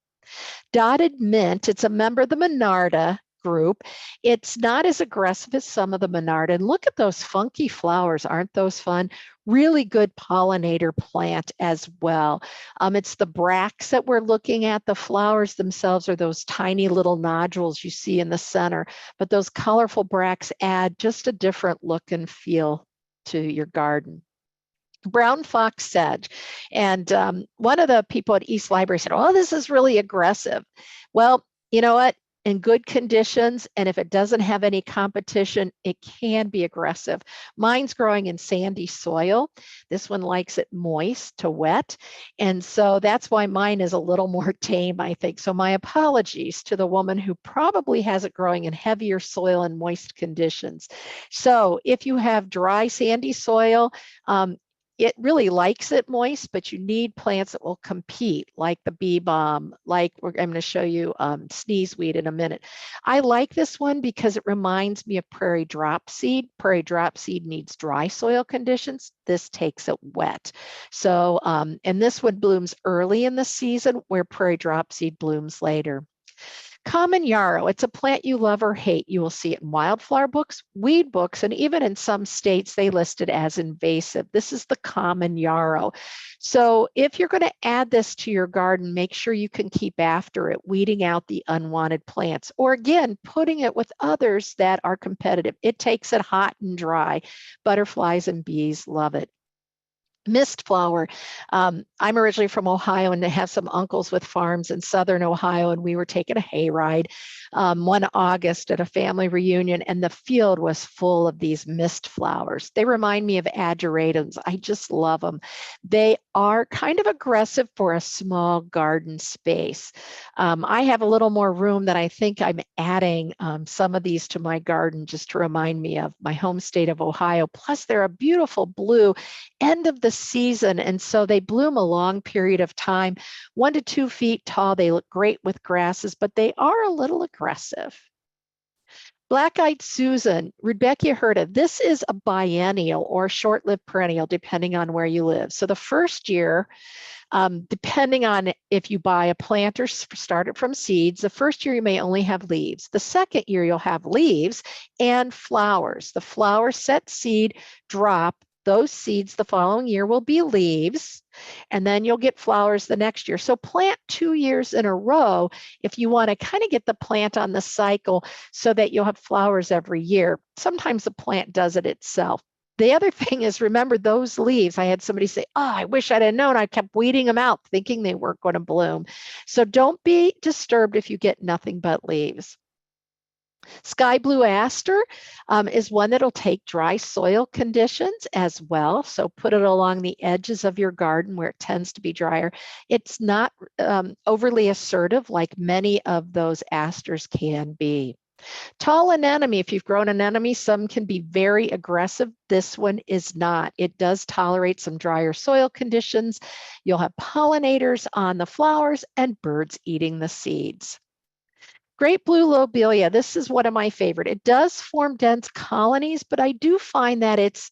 Dotted mint, it's a member of the Monarda group. It's not as aggressive as some of the Monarda. And look at those funky flowers. Aren't those fun? Really good pollinator plant as well. It's the bracts that we're looking at. The flowers themselves are those tiny little nodules you see in the center, but those colorful bracts add just a different look and feel to your garden. Brown fox sedge. And one of the people at East Library said, oh, this is really aggressive. Well, you know what? In good conditions, and if it doesn't have any competition, it can be aggressive. Mine's growing in sandy soil. This one likes it moist to wet. And so that's why mine is a little more tame, I think. So my apologies to the woman who probably has it growing in heavier soil and moist conditions. So if you have dry, sandy soil, it really likes it moist, but you need plants that will compete, like the bee balm, like I'm going to show you sneezeweed in a minute. I like this one because it reminds me of prairie dropseed. Prairie dropseed needs dry soil conditions. This takes it wet. So, and this one blooms early in the season, where prairie dropseed blooms later. Common yarrow, it's a plant you love or hate. You will see it in wildflower books, weed books, and even in some states they list it as invasive. This is the common yarrow. So if you're going to add this to your garden, make sure you can keep after it, weeding out the unwanted plants, or again, putting it with others that are competitive. It takes it hot and dry. Butterflies and bees love it. Mist flower. I'm originally from Ohio and I have some uncles with farms in southern Ohio, and we were taking a hayride one August at a family reunion, and the field was full of these mist flowers. They remind me of ageratums. I just love them. They are kind of aggressive for a small garden space. I have a little more room that I think I'm adding some of these to my garden just to remind me of my home state of Ohio. Plus, they're a beautiful blue end of the season, and so they bloom a long period of time, 1 to 2 feet tall. They look great with grasses, but they are a little aggressive. Black-eyed Susan, Rudbeckia hirta. This is a biennial or short-lived perennial, depending on where you live. So the first year, depending on if you buy a plant or start it from seeds, the first year you may only have leaves. The second year you'll have leaves and flowers. The flowers set seed, drop. Those seeds the following year will be leaves, and then you'll get flowers the next year. So plant 2 years in a row if you want to kind of get the plant on the cycle so that you'll have flowers every year. Sometimes the plant does it itself. The other thing is, remember those leaves. I had somebody say, oh, I wish I'd have known. I kept weeding them out thinking they weren't going to bloom. So don't be disturbed if you get nothing but leaves. Sky blue aster is one that'll take dry soil conditions as well. So put it along the edges of your garden where it tends to be drier. It's not overly assertive like many of those asters can be. Tall anemone, if you've grown anemone, some can be very aggressive. This one is not. It does tolerate some drier soil conditions. You'll have pollinators on the flowers and birds eating the seeds. Great blue lobelia, this is one of my favorite. It does form dense colonies, but I do find that it's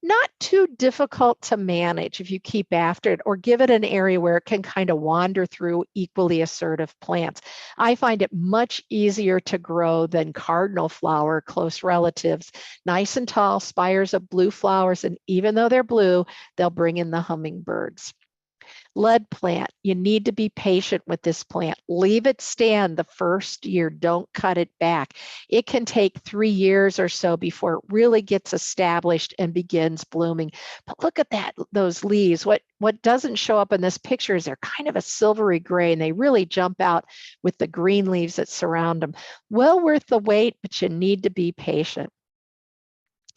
not too difficult to manage if you keep after it or give it an area where it can kind of wander through equally assertive plants. I find it much easier to grow than cardinal flower, close relatives. Nice and tall spires of blue flowers, and even though they're blue, they'll bring in the hummingbirds. Lead plant, you need to be patient with this plant. Leave it stand the first year, don't cut it back. It can take 3 years or so before it really gets established and begins blooming. But look at that, those leaves. What doesn't show up in this picture is they're kind of a silvery gray, and they really jump out with the green leaves that surround them. Well worth the wait, but you need to be patient.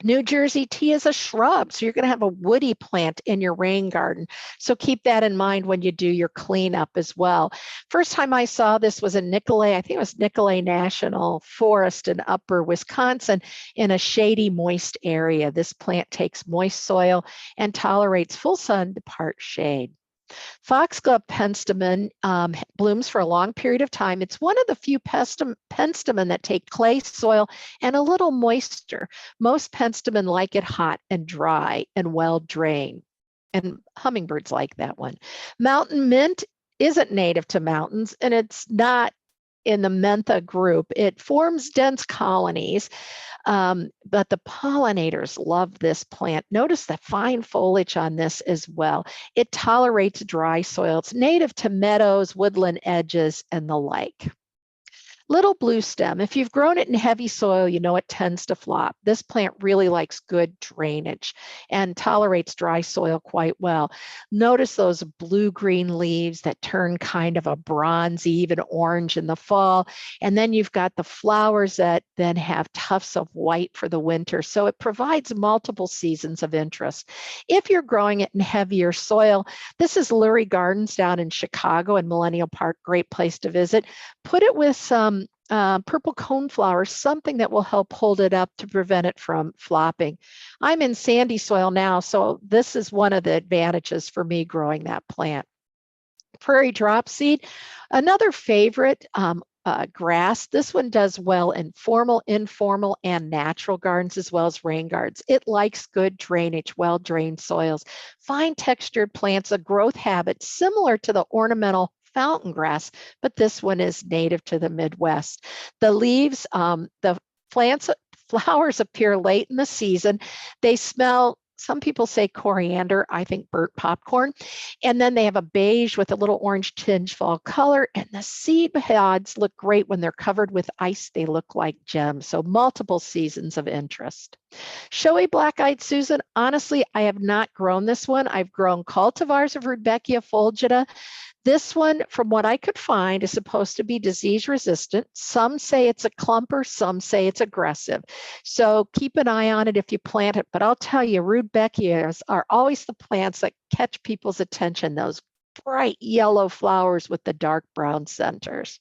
New Jersey tea is a shrub, so you're going to have a woody plant in your rain garden. So keep that in mind when you do your cleanup as well. First time I saw this was in Nicolay, I think it was Nicolay National Forest in upper Wisconsin, in a shady, moist area. This plant takes moist soil and tolerates full sun to part shade. Foxglove penstemon blooms for a long period of time. It's one of the few penstemon that take clay soil and a little moisture. Most penstemon like it hot and dry and well drained. And hummingbirds like that one. Mountain mint isn't native to mountains, and it's not in the mentha group. It forms dense colonies, but the pollinators love this plant. Notice the fine foliage on this as well. It tolerates dry soil. It's native to meadows, woodland edges, and the like. Little blue stem, if you've grown it in heavy soil, you know it tends to flop. This plant really likes good drainage and tolerates dry soil quite well. Notice those blue-green leaves that turn kind of a bronzy, even orange in the fall. And then you've got the flowers that then have tufts of white for the winter. So it provides multiple seasons of interest. If you're growing it in heavier soil, this is Lurie Gardens down in Chicago and Millennial Park, great place to visit. Put it with some purple coneflower, something that will help hold it up to prevent it from flopping. I'm in sandy soil now, so this is one of the advantages for me growing that plant. Prairie dropseed, another favorite grass. This one does well in formal, informal, and natural gardens, as well as rain gardens. It likes good drainage, well-drained soils. Fine textured plants, a growth habit similar to the ornamental fountain grass, but this one is native to the Midwest. The leaves, the flowers appear late in the season. They smell, some people say coriander, I think burnt popcorn. And then they have a beige with a little orange tinge fall color. And the seed pods look great when they're covered with ice. They look like gems. So multiple seasons of interest. Showy black-eyed Susan, honestly, I have not grown this one. I've grown cultivars of Rudbeckia fulgida. This one, from what I could find, is supposed to be disease resistant. Some say it's a clumper, some say it's aggressive. So keep an eye on it if you plant it. But I'll tell you, Rudbeckias are always the plants that catch people's attention, those bright yellow flowers with the dark brown centers.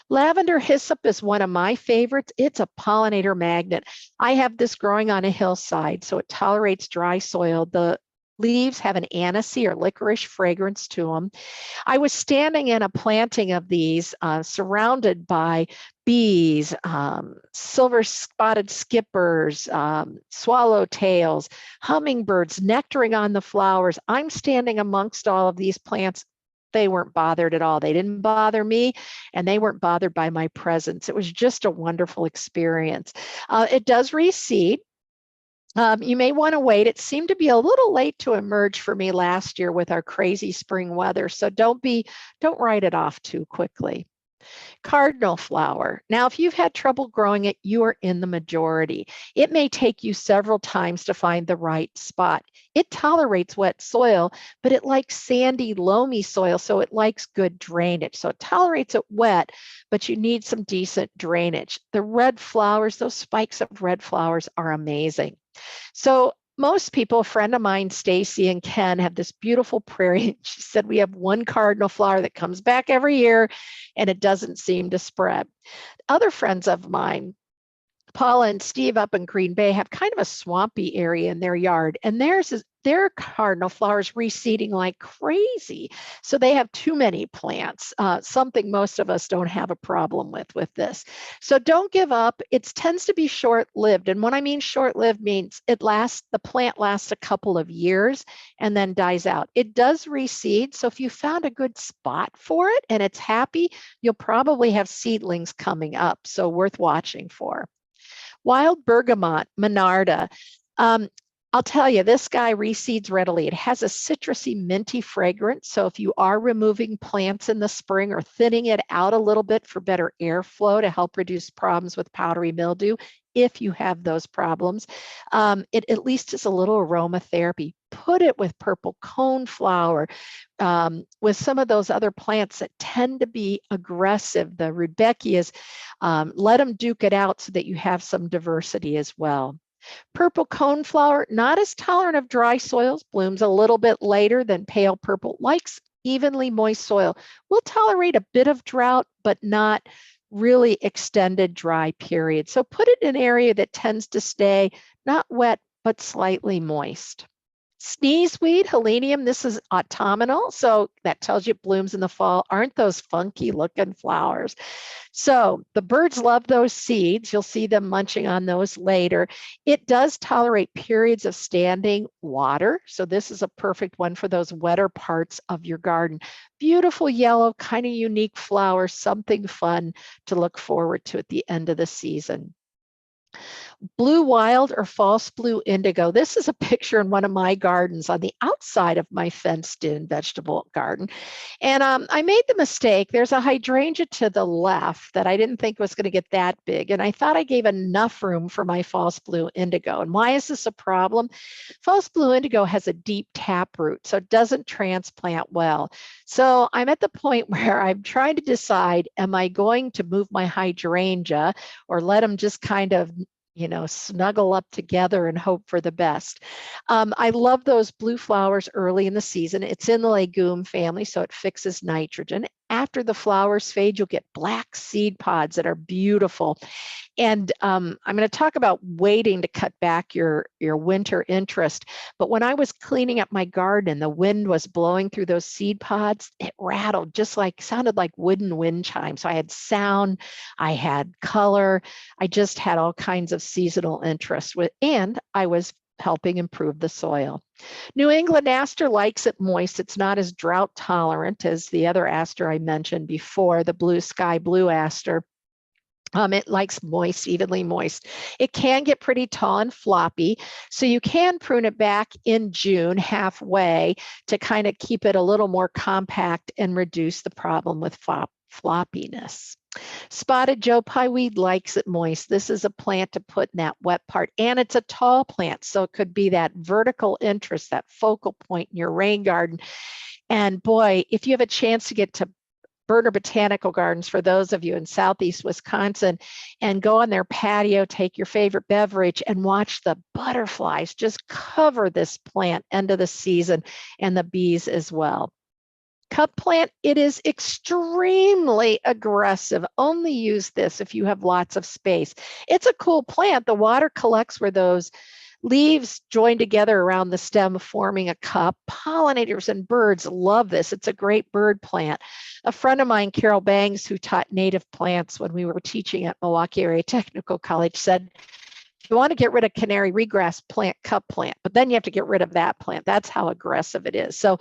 Lavender hyssop is one of my favorites. It's a pollinator magnet. I have this growing on a hillside, so it tolerates dry soil. The leaves have an anisey or licorice fragrance to them. I was standing in a planting of these surrounded by bees, silver spotted skippers, swallowtails, hummingbirds nectaring on the flowers. I'm standing amongst all of these plants. They weren't bothered at all. They didn't bother me, and they weren't bothered by my presence. It was just a wonderful experience. It does reseed. You may want to wait. It seemed to be a little late to emerge for me last year with our crazy spring weather. So don't write it off too quickly. Cardinal flower. Now, if you've had trouble growing it, you are in the majority. It may take you several times to find the right spot. It tolerates wet soil, but it likes sandy, loamy soil, so it likes good drainage. So it tolerates it wet, but you need some decent drainage. The red flowers, those spikes of red flowers are amazing. So most people, a friend of mine, Stacy and Ken, have this beautiful prairie. She said, we have one cardinal flower that comes back every year and it doesn't seem to spread. Other friends of mine, Paula and Steve up in Green Bay, have kind of a swampy area in their yard, and their cardinal flowers reseeding like crazy. So they have too many plants, something most of us don't have a problem with this. So don't give up. It tends to be short-lived. And when I mean short-lived means the plant lasts a couple of years and then dies out. It does reseed. So if you found a good spot for it and it's happy, you'll probably have seedlings coming up. So worth watching for. Wild bergamot, Monarda. Um, I'll tell you, this guy reseeds readily. It has a citrusy, minty fragrance. So if you are removing plants in the spring or thinning it out a little bit for better airflow to help reduce problems with powdery mildew, if you have those problems, it at least is a little aromatherapy. Put it with purple coneflower, with some of those other plants that tend to be aggressive, the rudbeckias. Let them duke it out so that you have some diversity as well. Purple coneflower, not as tolerant of dry soils, blooms a little bit later than pale purple, likes evenly moist soil. Will tolerate a bit of drought, but not really extended dry periods. So put it in an area that tends to stay not wet, but slightly moist. Sneezeweed, Helenium, this is autumnal, so that tells you it blooms in the fall. Aren't those funky looking flowers? So the birds love those seeds. You'll see them munching on those later. It does tolerate periods of standing water. So this is a perfect one for those wetter parts of your garden. Beautiful yellow, kind of unique flower, something fun to look forward to at the end of the season. Blue wild or false blue indigo. This is a picture in one of my gardens on the outside of my fenced in vegetable garden. And I made the mistake. There's a hydrangea to the left that I didn't think was going to get that big. And I thought I gave enough room for my false blue indigo. And why is this a problem? False blue indigo has a deep taproot, so it doesn't transplant well. So I'm at the point where I'm trying to decide, am I going to move my hydrangea or let them just kind of snuggle up together and hope for the best. I love those blue flowers early in the season. It's in the legume family, so it fixes nitrogen. After the flowers fade, you'll get black seed pods that are beautiful. And I'm going to talk about waiting to cut back your winter interest. But when I was cleaning up my garden and the wind was blowing through those seed pods, it rattled sounded like wooden wind chimes. So I had sound, I had color, I just had all kinds of seasonal interest and I was helping improve the soil. New England aster likes it moist. It's not as drought tolerant as the other aster I mentioned before, the blue sky blue aster. It likes moist, evenly moist. It can get pretty tall and floppy, so you can prune it back in June halfway to kind of keep it a little more compact and reduce the problem with floppiness. Spotted Joe Pieweed likes it moist. This is a plant to put in that wet part, and it's a tall plant, so it could be that vertical interest, that focal point in your rain garden. And boy, if you have a chance to get to Berner Botanical Gardens, for those of you in Southeast Wisconsin, and go on their patio, take your favorite beverage and watch the butterflies just cover this plant end of the season, and the bees as well. Cup plant, it is extremely aggressive. Only use this if you have lots of space. It's a cool plant. The water collects where those leaves join together around the stem, forming a cup. Pollinators and birds love this. It's a great bird plant. A friend of mine, Carol Bangs, who taught native plants when we were teaching at Milwaukee Area Technical College, said, if you want to get rid of canary ryegrass, plant cup plant, but then you have to get rid of that plant. That's how aggressive it is. So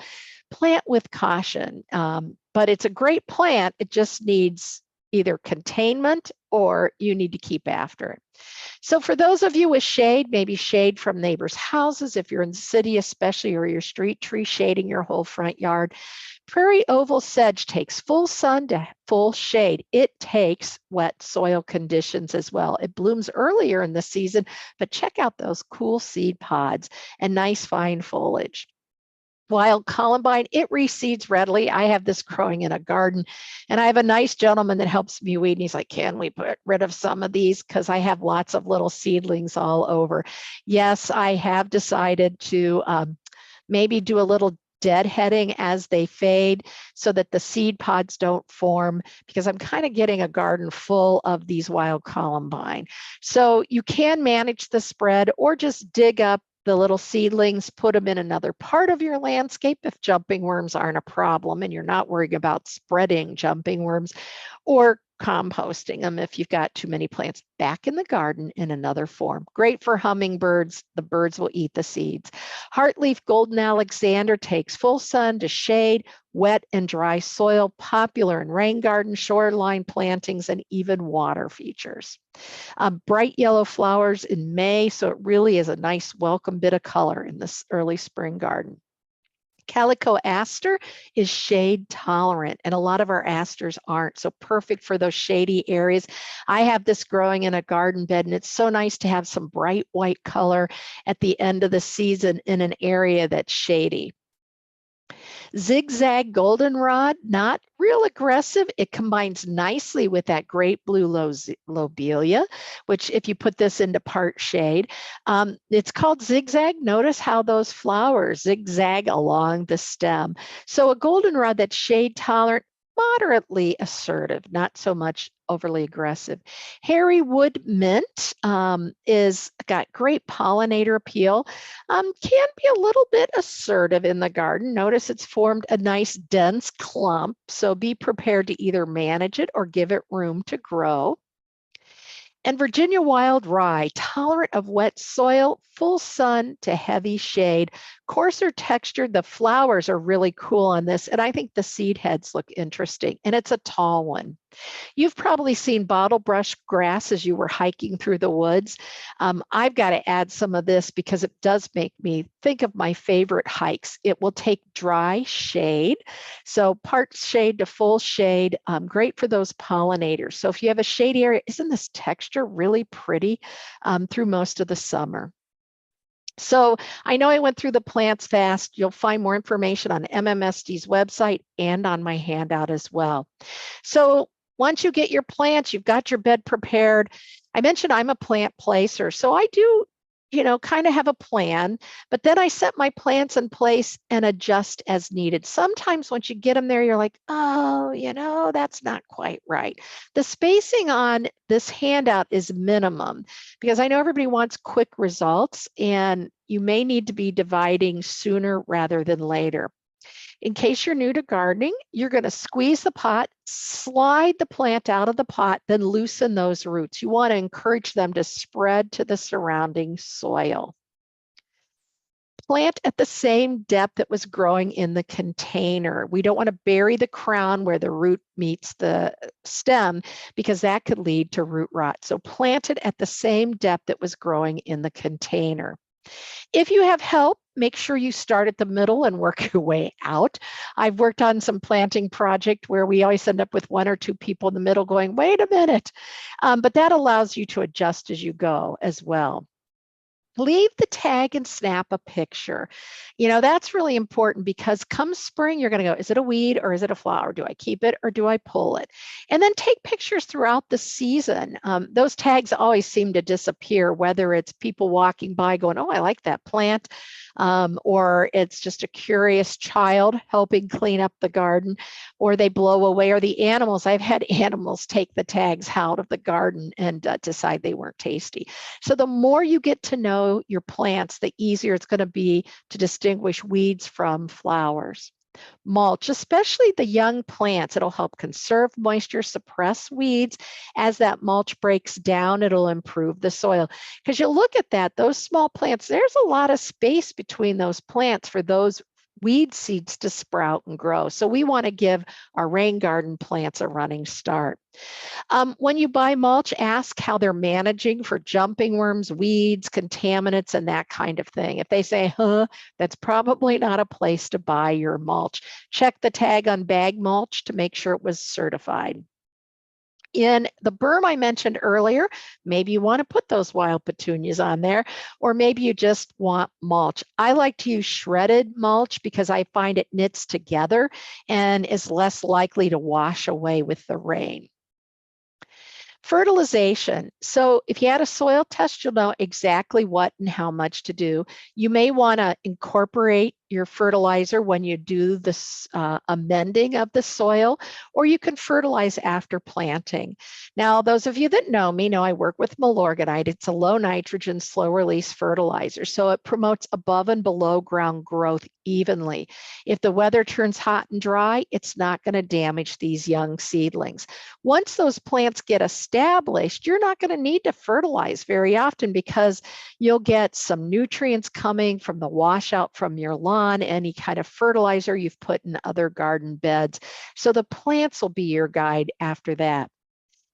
plant with caution, but it's a great plant. It just needs either containment or you need to keep after it. So for those of you with shade, maybe shade from neighbors' houses, if you're in the city especially, or your street tree shading your whole front yard, prairie oval sedge takes full sun to full shade. It takes wet soil conditions as well. It blooms earlier in the season, but check out those cool seed pods and nice fine foliage. Wild columbine, it reseeds readily. I have this growing in a garden, and I have a nice gentleman that helps me weed. And he's like, can we put rid of some of these? Because I have lots of little seedlings all over. Yes, I have decided to maybe do a little deadheading as they fade so that the seed pods don't form, because I'm kind of getting a garden full of these wild columbine. So you can manage the spread or just dig up the little seedlings, put them in another part of your landscape if jumping worms aren't a problem and you're not worrying about spreading jumping worms, or composting them if you've got too many plants back in the garden in another form. Great for hummingbirds. The birds will eat the seeds. Heartleaf golden Alexander takes full sun to shade, wet and dry soil, popular in rain gardens, shoreline plantings, and even water features. Bright yellow flowers in May, so it really is a nice welcome bit of color in this early spring garden. Calico aster is shade tolerant, and a lot of our asters aren't, so perfect for those shady areas. I have this growing in a garden bed, and it's so nice to have some bright white color at the end of the season in an area that's shady. Zigzag goldenrod, not real aggressive. It combines nicely with that great blue lobelia, which if you put this into part shade, it's called zigzag. Notice how those flowers zigzag along the stem. So a goldenrod that's shade tolerant, moderately assertive, not so much overly aggressive. Hairy wood mint is got great pollinator appeal, can be a little bit assertive in the garden. Notice it's formed a nice dense clump, so be prepared to either manage it or give it room to grow. And Virginia wild rye, tolerant of wet soil, full sun to heavy shade, coarser textured. The flowers are really cool on this, and I think the seed heads look interesting, and it's a tall one. You've probably seen bottle brush grass as you were hiking through the woods. I've got to add some of this because it does make me think of my favorite hikes. It will take dry shade, so part shade to full shade, great for those pollinators. So if you have a shady area, isn't this texture really pretty through most of the summer? So I know I went through the plants fast. You'll find more information on MMSD's website and on my handout as well. So once you get your plants, you've got your bed prepared. I mentioned I'm a plant placer, so I do, kind of have a plan, but then I set my plants in place and adjust as needed. Sometimes once you get them there, you're like, oh, that's not quite right. The spacing on this handout is minimum because I know everybody wants quick results, and you may need to be dividing sooner rather than later. In case you're new to gardening, you're going to squeeze the pot, slide the plant out of the pot, then loosen those roots. You want to encourage them to spread to the surrounding soil. Plant at the same depth it was growing in the container. We don't want to bury the crown where the root meets the stem because that could lead to root rot. So plant it at the same depth it was growing in the container. If you have help, make sure you start at the middle and work your way out. I've worked on some planting project where we always end up with one or two people in the middle going, wait a minute. But that allows you to adjust as you go as well. Leave the tag and snap a picture. That's really important because come spring, you're going to go, is it a weed or is it a flower? Do I keep it or do I pull it? And then take pictures throughout the season. Those tags always seem to disappear, whether it's people walking by going, oh, I like that plant, or it's just a curious child helping clean up the garden, or they blow away, or the animals. I've had animals take the tags out of the garden and decide they weren't tasty. So the more you get to know your plants, the easier it's going to be to distinguish weeds from flowers. Mulch, especially the young plants, it'll help conserve moisture, suppress weeds. As that mulch breaks down, it'll improve the soil. Because you look at that, those small plants, there's a lot of space between those plants for those weed seeds to sprout and grow. So we want to give our rain garden plants a running start. When you buy mulch, ask how they're managing for jumping worms, weeds, contaminants, and that kind of thing. If they say, that's probably not a place to buy your mulch. Check the tag on bag mulch to make sure it was certified. In the berm I mentioned earlier, maybe you want to put those wild petunias on there, or maybe you just want mulch. I like to use shredded mulch because I find it knits together and is less likely to wash away with the rain. Fertilization. So if you had a soil test, you'll know exactly what and how much to do. You may want to incorporate your fertilizer when you do this amending of the soil, or you can fertilize after planting. Now, those of you that know me know I work with Milorganite. It's a low nitrogen, slow release fertilizer. So it promotes above and below ground growth evenly. If the weather turns hot and dry, it's not going to damage these young seedlings. Once those plants get established, you're not going to need to fertilize very often because you'll get some nutrients coming from the washout from your lawn, any kind of fertilizer you've put in other garden beds. So the plants will be your guide after that.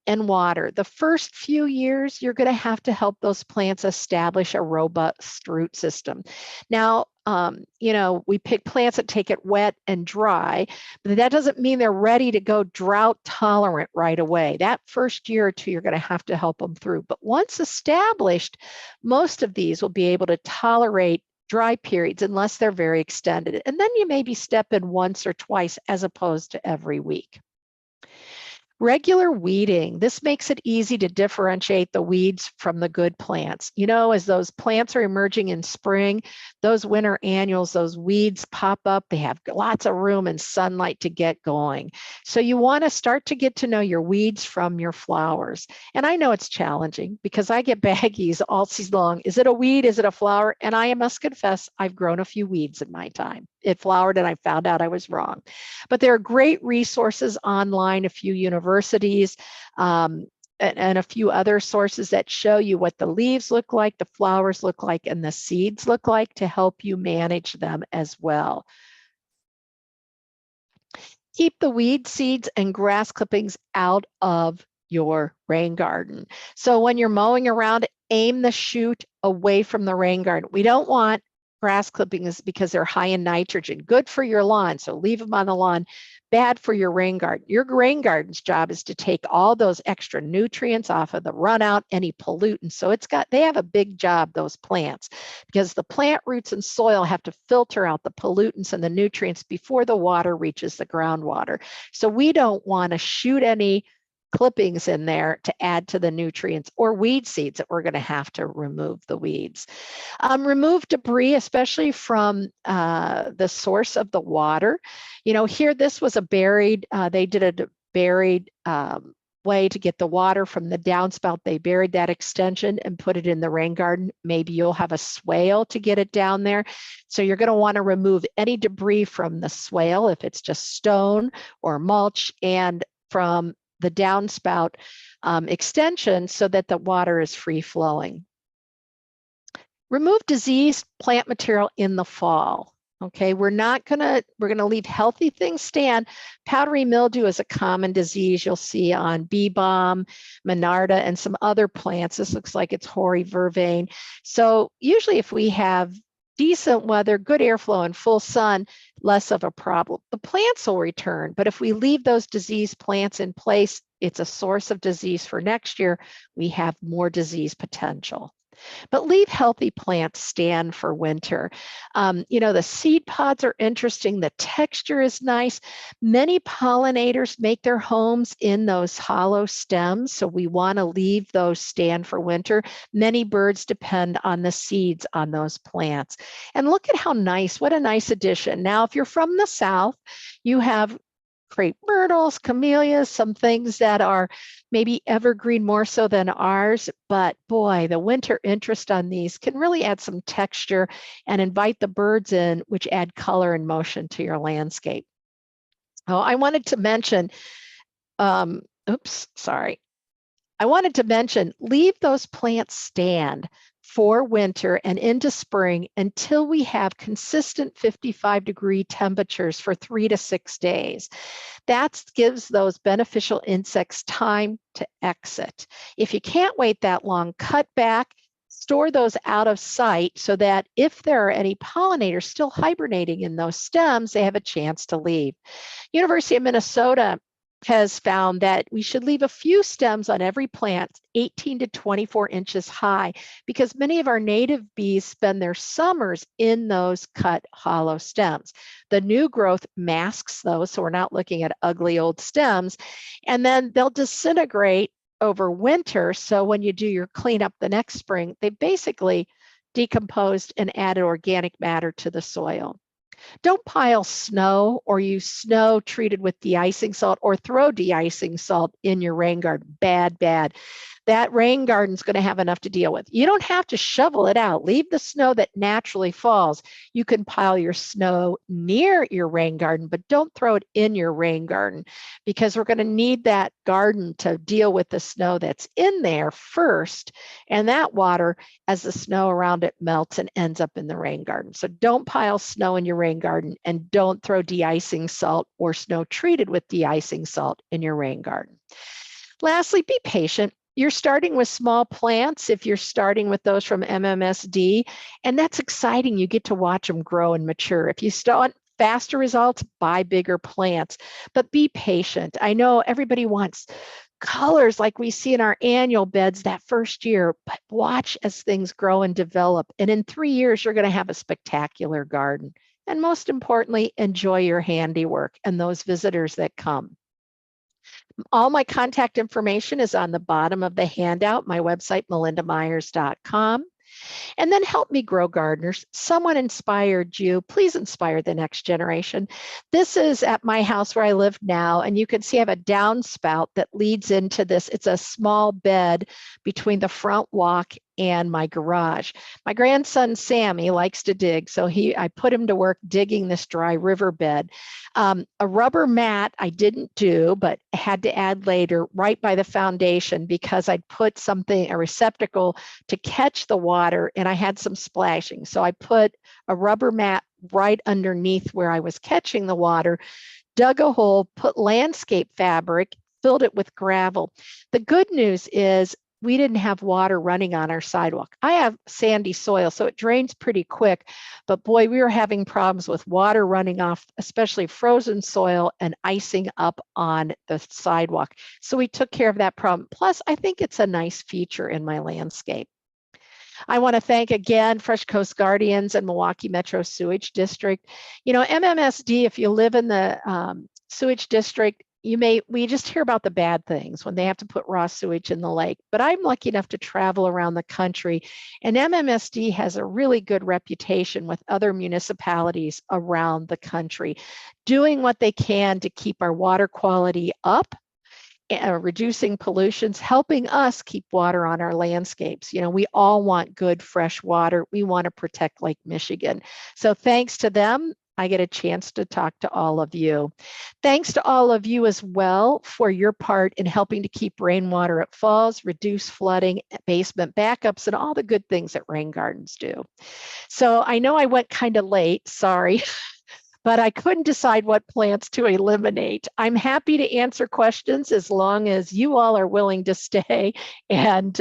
And water. The first few years, you're going to help those plants establish a robust root system. Now, we pick plants that take it wet and dry, but that doesn't mean they're ready to go drought tolerant right away. That first year or two, you're going to help them through. But once established, most of these will be able to tolerate dry periods unless they're very extended. And then you maybe step in once or twice as opposed to every week. Regular weeding. This makes it easy to differentiate the weeds from the good plants. As those plants are emerging in spring, those winter annuals, those weeds pop up. They have lots of room and sunlight to get going. So you want to start to get to know your weeds from your flowers. And I know it's challenging because I get baggies all season long. Is it a weed? Is it a flower? And I must confess, I've grown a few weeds in my time. It flowered and I found out I was wrong. But there are great resources online, a few universities, and a few other sources that show you what the leaves look like, the flowers look like, and the seeds look like to help you manage them as well. Keep the weed seeds and grass clippings out of your rain garden. So when you're mowing around, aim the chute away from the rain garden. We don't want grass clippings because they're high in nitrogen. Good for your lawn, so leave them on the lawn. Bad for your rain garden. Your rain garden's job is to take all those extra nutrients off of the runout, any pollutants. So they have a big job, those plants, because the plant roots and soil have to filter out the pollutants and the nutrients before the water reaches the groundwater. So we don't want to shoot any clippings in there to add to the nutrients, or weed seeds that we're going to have to remove the weeds. Remove debris, especially from the source of the water. Here this was a buried, they did a buried way to get the water from the downspout. They buried that extension and put it in the rain garden. Maybe you'll have a swale to get it down there. So you're going to want to remove any debris from the swale if it's just stone or mulch, and from the downspout extension so that the water is free flowing. Remove diseased plant material in the fall. Okay, we're gonna leave healthy things stand. Powdery mildew is a common disease you'll see on bee balm, monarda, and some other plants. This looks like it's hoary vervain. So usually if we have decent weather, good airflow, and full sun, less of a problem. The plants will return, but if we leave those diseased plants in place, it's a source of disease for next year. We have more disease potential. But leave healthy plants stand for winter. The seed pods are interesting. The texture is nice. Many pollinators make their homes in those hollow stems, so we want to leave those stand for winter. Many birds depend on the seeds on those plants. And look at how nice, what a nice addition. Now, if you're from the South, you have crepe myrtles, camellias, some things that are maybe evergreen more so than ours, but boy, the winter interest on these can really add some texture and invite the birds in, which add color and motion to your landscape. Oh, I wanted to mention, I wanted to mention, leave those plants stand. for winter and into spring until we have consistent 55-degree temperatures for 3 to 6 days. That gives those beneficial insects time to exit. If you can't wait that long, cut back, store those out of sight so that if there are any pollinators still hibernating in those stems, they have a chance to leave. University of Minnesota has found that we should leave a few stems on every plant 18 to 24 inches high because many of our native bees spend their summers in those cut hollow stems. The new growth masks those, so we're not looking at ugly old stems, and then they'll disintegrate over winter. So when you do your cleanup the next spring, they basically decomposed and added organic matter to the soil. Don't pile snow or use snow treated with de-icing salt or throw de-icing salt in your rain garden. Bad, bad. That rain garden's going to have enough to deal with. You don't have to shovel it out. Leave the snow that naturally falls. You can pile your snow near your rain garden, but don't throw it in your rain garden because we're going to need that garden to deal with the snow that's in there first. And that water, as the snow around it melts and ends up in the rain garden. So don't pile snow in your rain garden and don't throw de-icing salt or snow treated with de-icing salt in your rain garden. Lastly, be patient. You're starting with small plants if you're starting with those from MMSD, and that's exciting. You get to watch them grow and mature. If you want faster results, buy bigger plants, but be patient. I know everybody wants colors like we see in our annual beds that first year, but watch as things grow and develop. And in 3 years, you're going to have a spectacular garden. And most importantly, enjoy your handiwork and those visitors that come. All my contact information is on the bottom of the handout, my website, melindamyers.com. And then help me grow gardeners. Someone inspired you. Please inspire the next generation. This is at my house where I live now, and you can see I have a downspout that leads into this. It's a small bed between the front walk and my garage. My grandson Sammy likes to dig, so I put him to work digging this dry riverbed. A rubber mat I didn't do, but had to add later right by the foundation because I'd put a receptacle to catch the water, and I had some splashing. So I put a rubber mat right underneath where I was catching the water, dug a hole, put landscape fabric, filled it with gravel. The good news is we didn't have water running on our sidewalk. I have sandy soil, so it drains pretty quick, but boy, we were having problems with water running off, especially frozen soil and icing up on the sidewalk. So we took care of that problem. Plus, I think it's a nice feature in my landscape. I want to thank again Fresh Coast Guardians and Milwaukee Metro Sewage District. You know, MMSD, if you live in the sewage district, we just hear about the bad things when they have to put raw sewage in the lake. But I'm lucky enough to travel around the country, and MMSD has a really good reputation with other municipalities around the country, doing what they can to keep our water quality up, reducing pollutions, helping us keep water on our landscapes. You know, we all want good, fresh water. We want to protect Lake Michigan. So thanks to them, I get a chance to talk to all of you. Thanks to all of you as well for your part in helping to keep rainwater at falls, reduce flooding, basement backups, and all the good things that rain gardens do. So I know I went kind of late, sorry. But I couldn't decide what plants to eliminate. I'm happy to answer questions as long as you all are willing to stay. And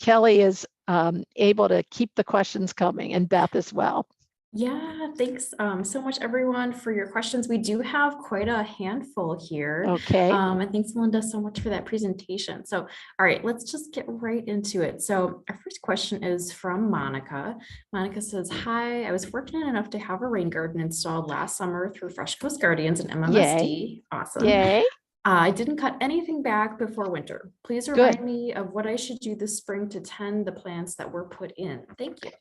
Kelly is able to keep the questions coming, and Beth as well. Yeah, thanks so much, everyone, for your questions. We do have quite a handful here. Okay. And thanks, Melinda, so much for that presentation. So, all right, let's just get right into it. So our first question is from Monica. Monica says, hi, I was fortunate enough to have a rain garden installed last summer through Fresh Coast Guardians and MMSD. Yay. Awesome. Yay. I didn't cut anything back before winter. Please remind me of what I should do this spring to tend the plants that were put in. Thank you.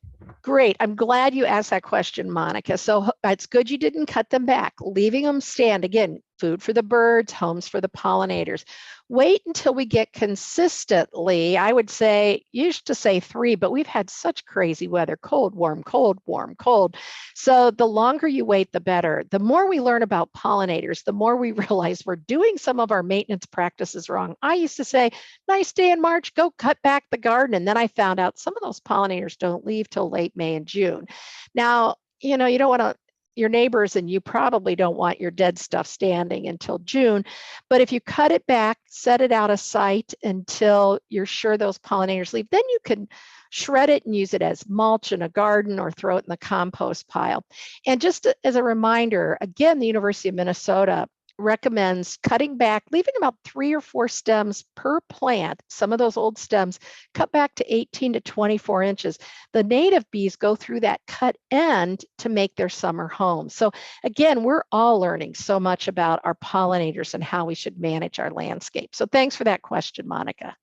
Great. I'm glad you asked that question, Monica. So it's good you didn't cut them back. Leaving them stand, again, food for the birds, homes for the pollinators. Wait until we get consistently, I would say, used to say 3, but we've had such crazy weather, cold, warm, cold, warm, cold. So the longer you wait, the better. The more we learn about pollinators, the more we realize we're doing some of our maintenance practices wrong. I used to say, nice day in March, go cut back the garden. And then I found out some of those pollinators don't leave till late May and June. Now, you know, you don't want to, your neighbors and you probably don't want your dead stuff standing until June. But if you cut it back, set it out of sight until you're sure those pollinators leave, then you can shred it and use it as mulch in a garden or throw it in the compost pile. And just as a reminder, again, the University of Minnesota recommends cutting back, leaving about 3 or 4 stems per plant. Some of those old stems cut back to 18 to 24 inches. The native bees go through that cut end to make their summer home. So again, we're all learning so much about our pollinators and how we should manage our landscape. So thanks for that question, Monica.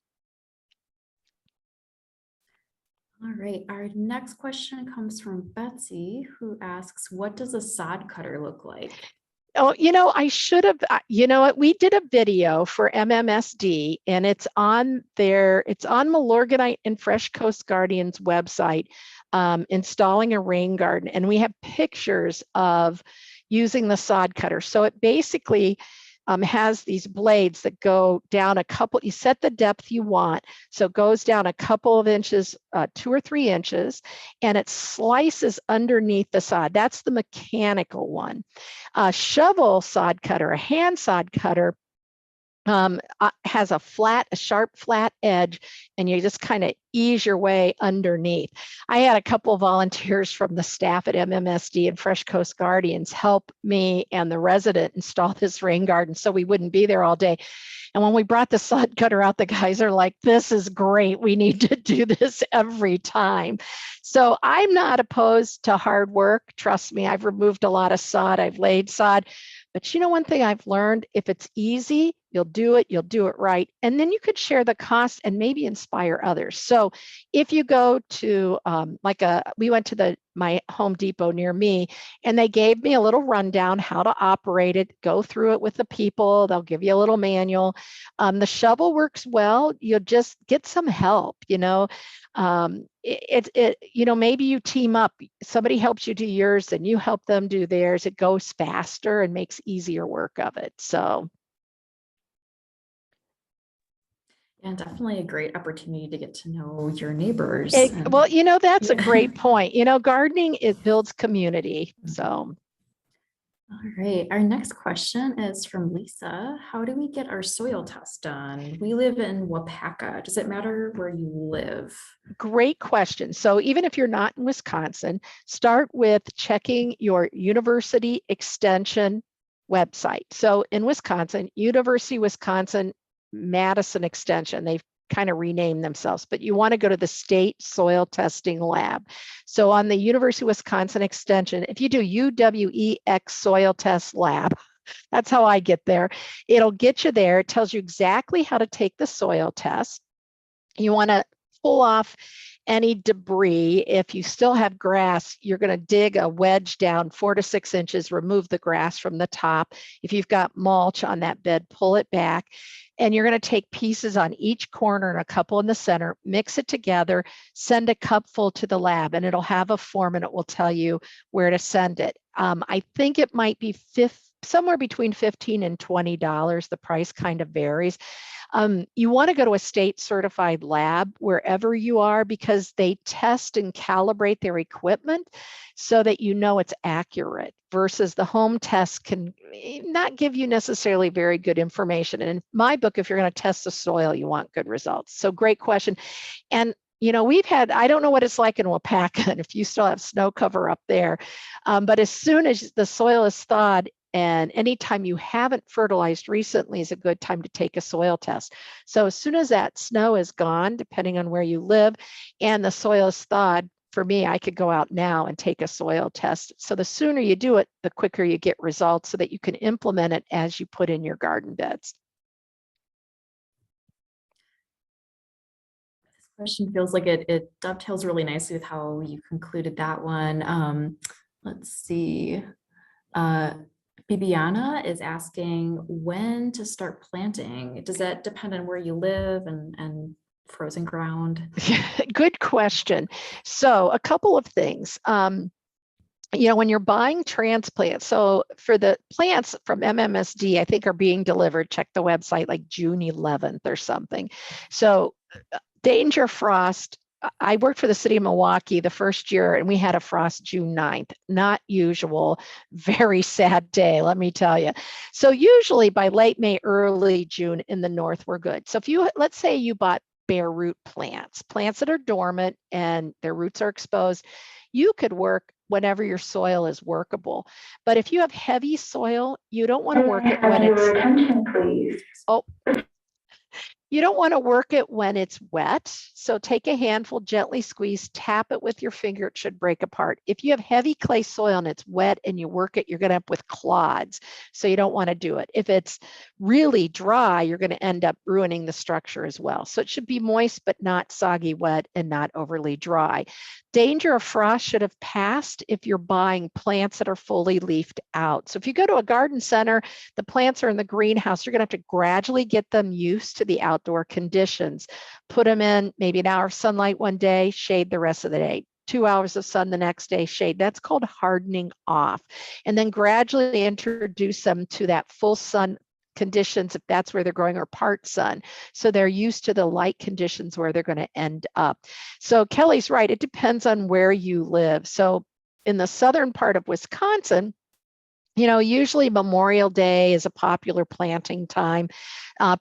All right, our next question comes from Betsy, who asks, what does a sod cutter look like? Oh, you know, I should have, you know what, we did a video for MMSD and it's on there, it's on Milorganite and Fresh Coast Guardian's website, installing a rain garden. And we have pictures of using the sod cutter. So it basically has these blades that go down a couple, you set the depth you want. So it goes down a couple of inches, 2 or 3 inches, and it slices underneath the sod. That's the mechanical one. A shovel sod cutter, a hand sod cutter, has a sharp, flat edge, and you just kind of ease your way underneath. I had a couple of volunteers from the staff at MMSD and Fresh Coast Guardians help me and the resident install this rain garden so we wouldn't be there all day. And when we brought the sod cutter out, the guys are like, this is great. We need to do this every time. So I'm not opposed to hard work. Trust me, I've removed a lot of sod. I've laid sod. But you know, one thing I've learned, if it's easy, you'll do it right. And then you could share the cost and maybe inspire others. So if you go to we went to my Home Depot near me, and they gave me a little rundown how to operate it, go through it with the people. They'll give you a little manual. The shovel works well. You'll just get some help, you know. You know, maybe you team up, somebody helps you do yours and you help them do theirs. It goes faster and makes easier work of it. So And definitely a great opportunity to get to know your neighbors. well, you know, that's Yeah. a great point. You know, gardening, it builds community. So All right, our next question is from Lisa. How do we get our soil test done? We live in Wapaka. Does it matter where you live? great question. So even if you're not in Wisconsin, start with checking your university extension website. So in Wisconsin, University of Wisconsin Madison Extension, they've kind of renamed themselves, but you want to go to the state soil testing lab. So on the University of Wisconsin Extension, if you do UWEX soil test lab, that's how I get there. It'll get you there. It tells you exactly how to take the soil test. You want to pull off any debris. If you still have grass, you're going to dig a wedge down 4 to 6 inches, remove the grass from the top. If you've got mulch on that bed, pull it back. And you're going to take pieces on each corner and a couple in the center, mix it together, send a cupful to the lab, and it'll have a form and it will tell you where to send it. I think it might be somewhere between $15 and $20. The price kind of varies. You want to go to a state certified lab wherever you are because they test and calibrate their equipment so that you know it's accurate versus the home test can not give you necessarily very good information. And in my book, if you're going to test the soil, you want good results. So great question. And you know, I don't know what it's like in Wapaka and if you still have snow cover up there, but as soon as the soil is thawed, and anytime you haven't fertilized recently is a good time to take a soil test. So as soon as that snow is gone, depending on where you live, and the soil is thawed, for me, I could go out now and take a soil test. So the sooner you do it, the quicker you get results so that you can implement it as you put in your garden beds. This question feels like it dovetails really nicely with how you concluded that one. Let's see. Bibiana is asking when to start planting. Does that depend on where you live and frozen ground? Good question. So a couple of things. When you're buying transplants, so for the plants from MMSD, I think are being delivered, check the website like June 11th or something. So danger frost. I worked for the city of Milwaukee the first year and we had a frost June 9th. Not usual, very sad day, let me tell you. So usually by late May, early June in the north, we're good. So if you, let's say you bought bare root plants that are dormant and their roots are exposed, you could work whenever your soil is workable. But if you have heavy soil, you don't want to work it when it's, attention, please. oh, you don't want to work it when it's wet. So take a handful, gently squeeze, tap it with your finger, it should break apart. If you have heavy clay soil and it's wet and you work it, you're going to end up with clods. So you don't want to do it. If it's really dry, you're going to end up ruining the structure as well. So it should be moist, but not soggy wet and not overly dry. Danger of frost should have passed if you're buying plants that are fully leafed out. So if you go to a garden center, the plants are in the greenhouse, you're going to have to gradually get them used to the outdoor conditions. Put them in maybe an hour of sunlight one day, shade the rest of the day. 2 hours of sun the next day, shade. That's called hardening off. And then gradually introduce them to that full sun conditions if that's where they're growing, or part sun, so they're used to the light conditions where they're going to end up. So Kelly's right, it depends on where you live. So in the southern part of Wisconsin, usually Memorial Day is a popular planting time.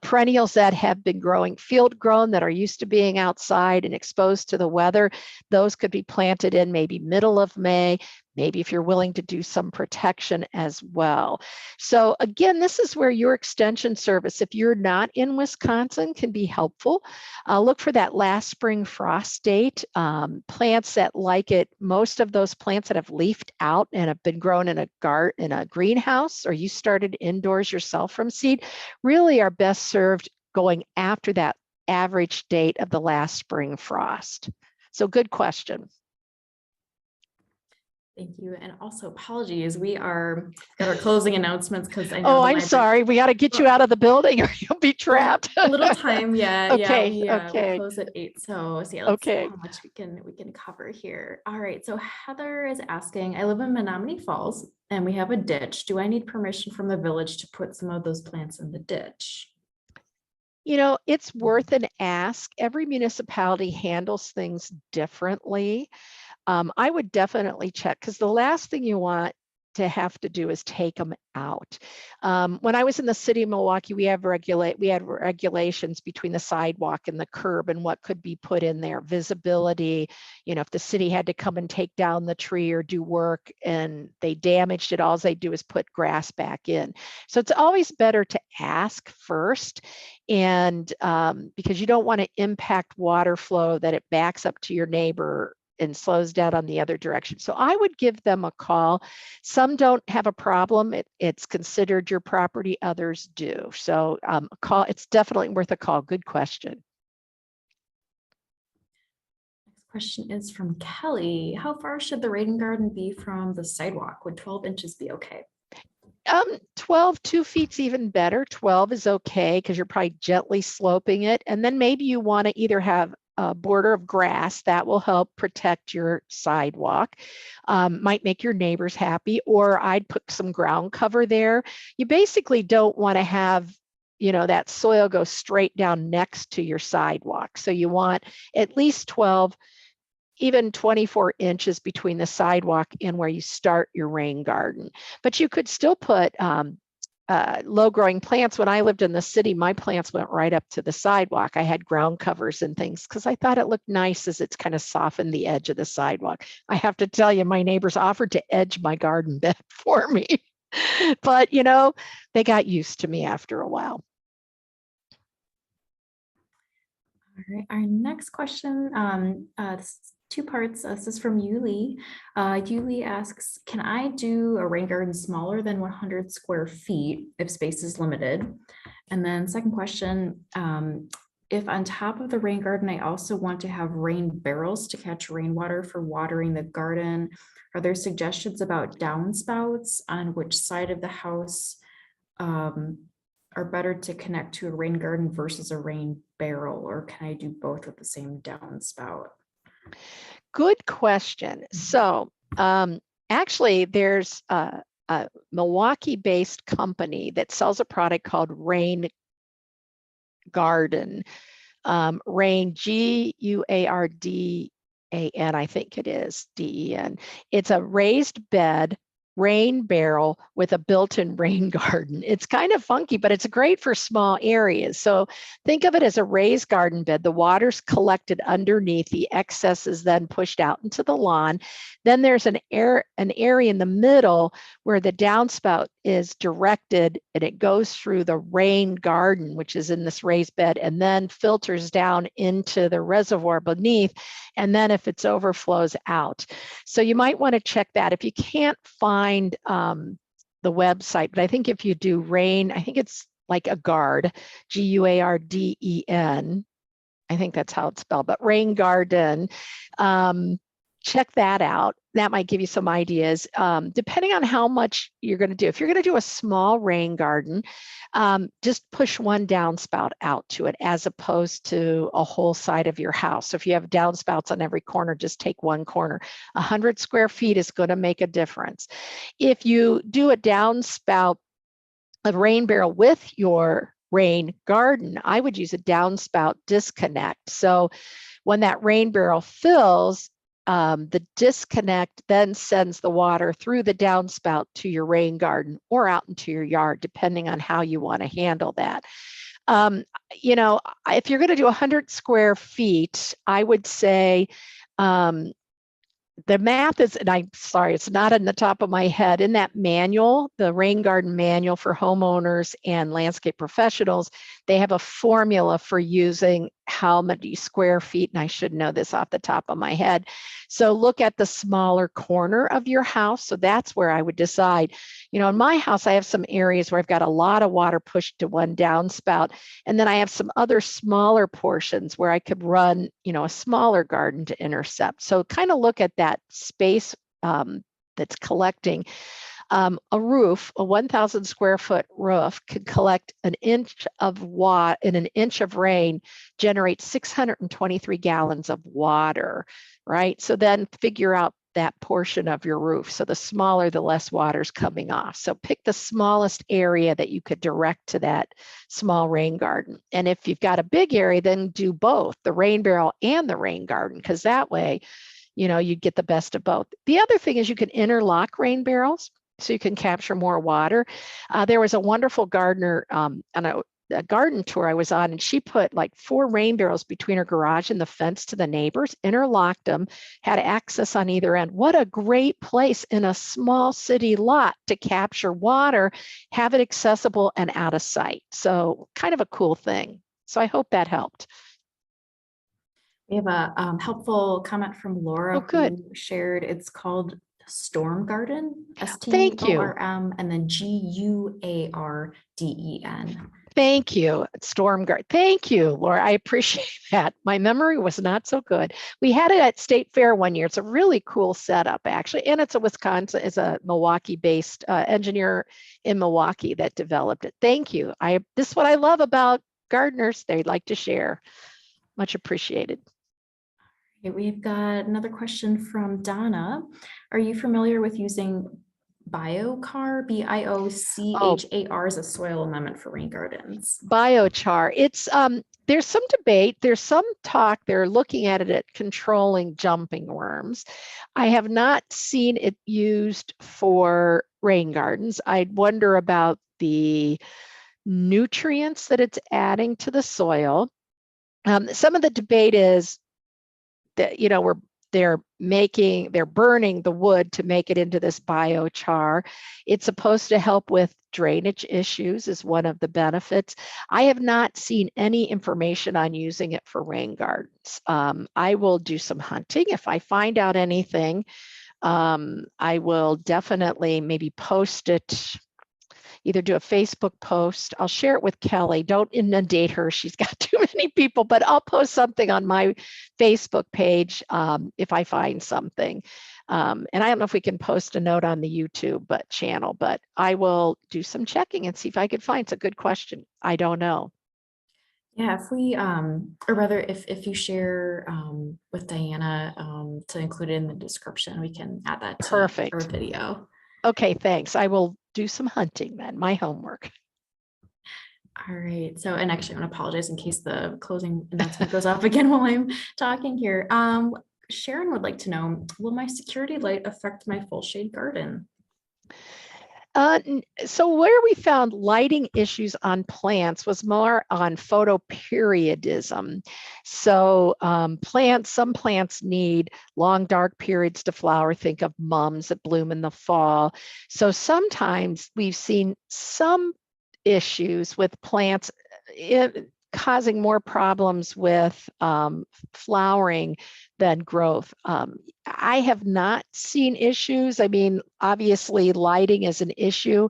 Perennials that have been growing field grown, that are used to being outside and exposed to the weather, those could be planted in maybe middle of May, maybe if you're willing to do some protection as well. So again, this is where your extension service, if you're not in Wisconsin, can be helpful. Look for that last spring frost date. Plants that like it, most of those plants that have leafed out and have been grown in a greenhouse, or you started indoors yourself from seed, really are best served going after that average date of the last spring frost. So good question. Thank you. And also apologies, we are got our closing announcements because I know. Oh, I'm sorry. We got to get you out of the building or you'll be trapped. A little time, yeah. Okay, Yeah, we okay. close at 8. So yeah, let's see Okay. how much we can cover here. All right. So Heather is asking, I live in Menominee Falls and we have a ditch. Do I need permission from the village to put some of those plants in the ditch? It's worth an ask. Every municipality handles things differently. I would definitely check, because the last thing you want to have to do is take them out. When I was in the city of Milwaukee, we had regulations between the sidewalk and the curb and what could be put in there. Visibility, if the city had to come and take down the tree or do work and they damaged it, all they do is put grass back in. So it's always better to ask first, and because you don't want to impact water flow that it backs up to your neighbor and slows down on the other direction. So I would give them a call. Some don't have a problem. It's considered your property, others do. So a call, it's definitely worth a call. Good question. Next question is from Kelly. How far should the rain garden be from the sidewalk? Would 12 inches be okay? 12, 2 feet's even better. 12 is okay because you're probably gently sloping it. And then maybe you want to either have a border of grass that will help protect your sidewalk, might make your neighbors happy, or I'd put some ground cover there. You basically don't want to have that soil go straight down next to your sidewalk. So you want at least 12, even 24 inches between the sidewalk and where you start your rain garden. But you could still put low growing plants. When I lived in the city, my plants went right up to the sidewalk. I had ground covers and things because I thought it looked nice as it's kind of softened the edge of the sidewalk. I have to tell you, my neighbors offered to edge my garden bed for me, but they got used to me after a while. All right, our next question, two parts. This is from Yuli. Yuli asks, can I do a rain garden smaller than 100 square feet if space is limited? And then second question, if on top of the rain garden, I also want to have rain barrels to catch rainwater for watering the garden, are there suggestions about downspouts on which side of the house um, are better to connect to a rain garden versus a rain barrel, or can I do both with the same downspout? Good question. So actually, there's a Milwaukee-based company that sells a product called Rain Garden. Rain, Guardan, I think it is, Den. It's a raised bed rain barrel with a built-in rain garden. It's kind of funky, but it's great for small areas. So think of it as a raised garden bed. The water's collected underneath, the excess is then pushed out into the lawn. Then there's an area in the middle where the downspout is directed, and it goes through the rain garden, which is in this raised bed, and then filters down into the reservoir beneath. And then if it's overflows out. So you might want to check that. If you can't find the website, but I think if you do rain, I think it's like a guard, Guarden. I think that's how it's spelled, but Rain Garden. Check that out. That might give you some ideas. Depending on how much you're going to do. If you're going to do a small rain garden, just push one downspout out to it as opposed to a whole side of your house. So if you have downspouts on every corner, just take one corner. 100 square feet is going to make a difference. If you do a downspout, a rain barrel with your rain garden, I would use a downspout disconnect. So when that rain barrel fills, the disconnect then sends the water through the downspout to your rain garden or out into your yard, depending on how you want to handle that. You know, if you're going to do 100 square feet, I would say the math is, and I'm sorry, it's not on the top of my head. In that manual, the rain garden manual for homeowners and landscape professionals, they have a formula for using how many square feet, and I should know this off the top of my head. So look at the smaller corner of your house. So that's where I would decide. You know, in my house, I have some areas where I've got a lot of water pushed to one downspout, and then I have some other smaller portions where I could run, you know, a smaller garden to intercept. So kind of look at that space that's collecting. A roof, a 1,000 square foot roof, could collect an inch of water in an inch of rain, generate 623 gallons of water, right? So then figure out that portion of your roof. So the smaller, the less water's coming off. So pick the smallest area that you could direct to that small rain garden. And if you've got a big area, then do both, the rain barrel and the rain garden, because that way, you know, you get the best of both. The other thing is you can interlock rain barrels so you can capture more water. There was a wonderful gardener on a garden tour I was on, and she put like 4 rain barrels between her garage and the fence to the neighbors, interlocked them, had access on either end. What a great place in a small city lot to capture water, have it accessible and out of sight. So kind of a cool thing. So I hope that helped. We have a helpful comment from Laura Oh, good. who shared it's called Storm Garden, Thank you. STORM, and then GUARDEN. Thank you, Storm Guard. Thank you, Laura. I appreciate that. My memory was not so good. We had it at State Fair one year. It's a really cool setup, actually, and it's a Wisconsin, it's a Milwaukee-based engineer in Milwaukee that developed it. Thank you. This is what I love about gardeners. They like to share. Much appreciated. Okay, we've got another question from Donna. Are you familiar with using biochar, BIOCHAR, as a soil amendment for rain gardens? Biochar. It's there's some debate, there's some talk, they're looking at it at controlling jumping worms. I have not seen it used for rain gardens. I wonder about the nutrients that it's adding to the soil. Some of the debate is that, you know, they're burning the wood to make it into this biochar. It's supposed to help with drainage issues is one of the benefits. I have not seen any information on using it for rain gardens. I will do some hunting. If I find out anything, I will definitely maybe post it. either do a Facebook post. I'll share it with Kelly. Don't inundate her. She's got too many people, but I'll post something on my Facebook page if I find something. And I don't know if we can post a note on the YouTube channel, but I will do some checking and see if I could find. It's a good question. I don't know. Yeah, if we, or rather, if you share with Diana to include it in the description, we can add that to our Perfect. video. Okay, thanks. I will do some hunting then, my homework. All right. So, and actually, I want to apologize in case the closing announcement goes off again while I'm talking here. Sharon would like to know, will my security light affect my full shade garden? So where we found lighting issues on plants was more on photoperiodism. So some plants need long dark periods to flower. Think of mums that bloom in the fall. So sometimes we've seen some issues with plants causing more problems with flowering than growth. I have not seen issues. I mean, obviously lighting is an issue.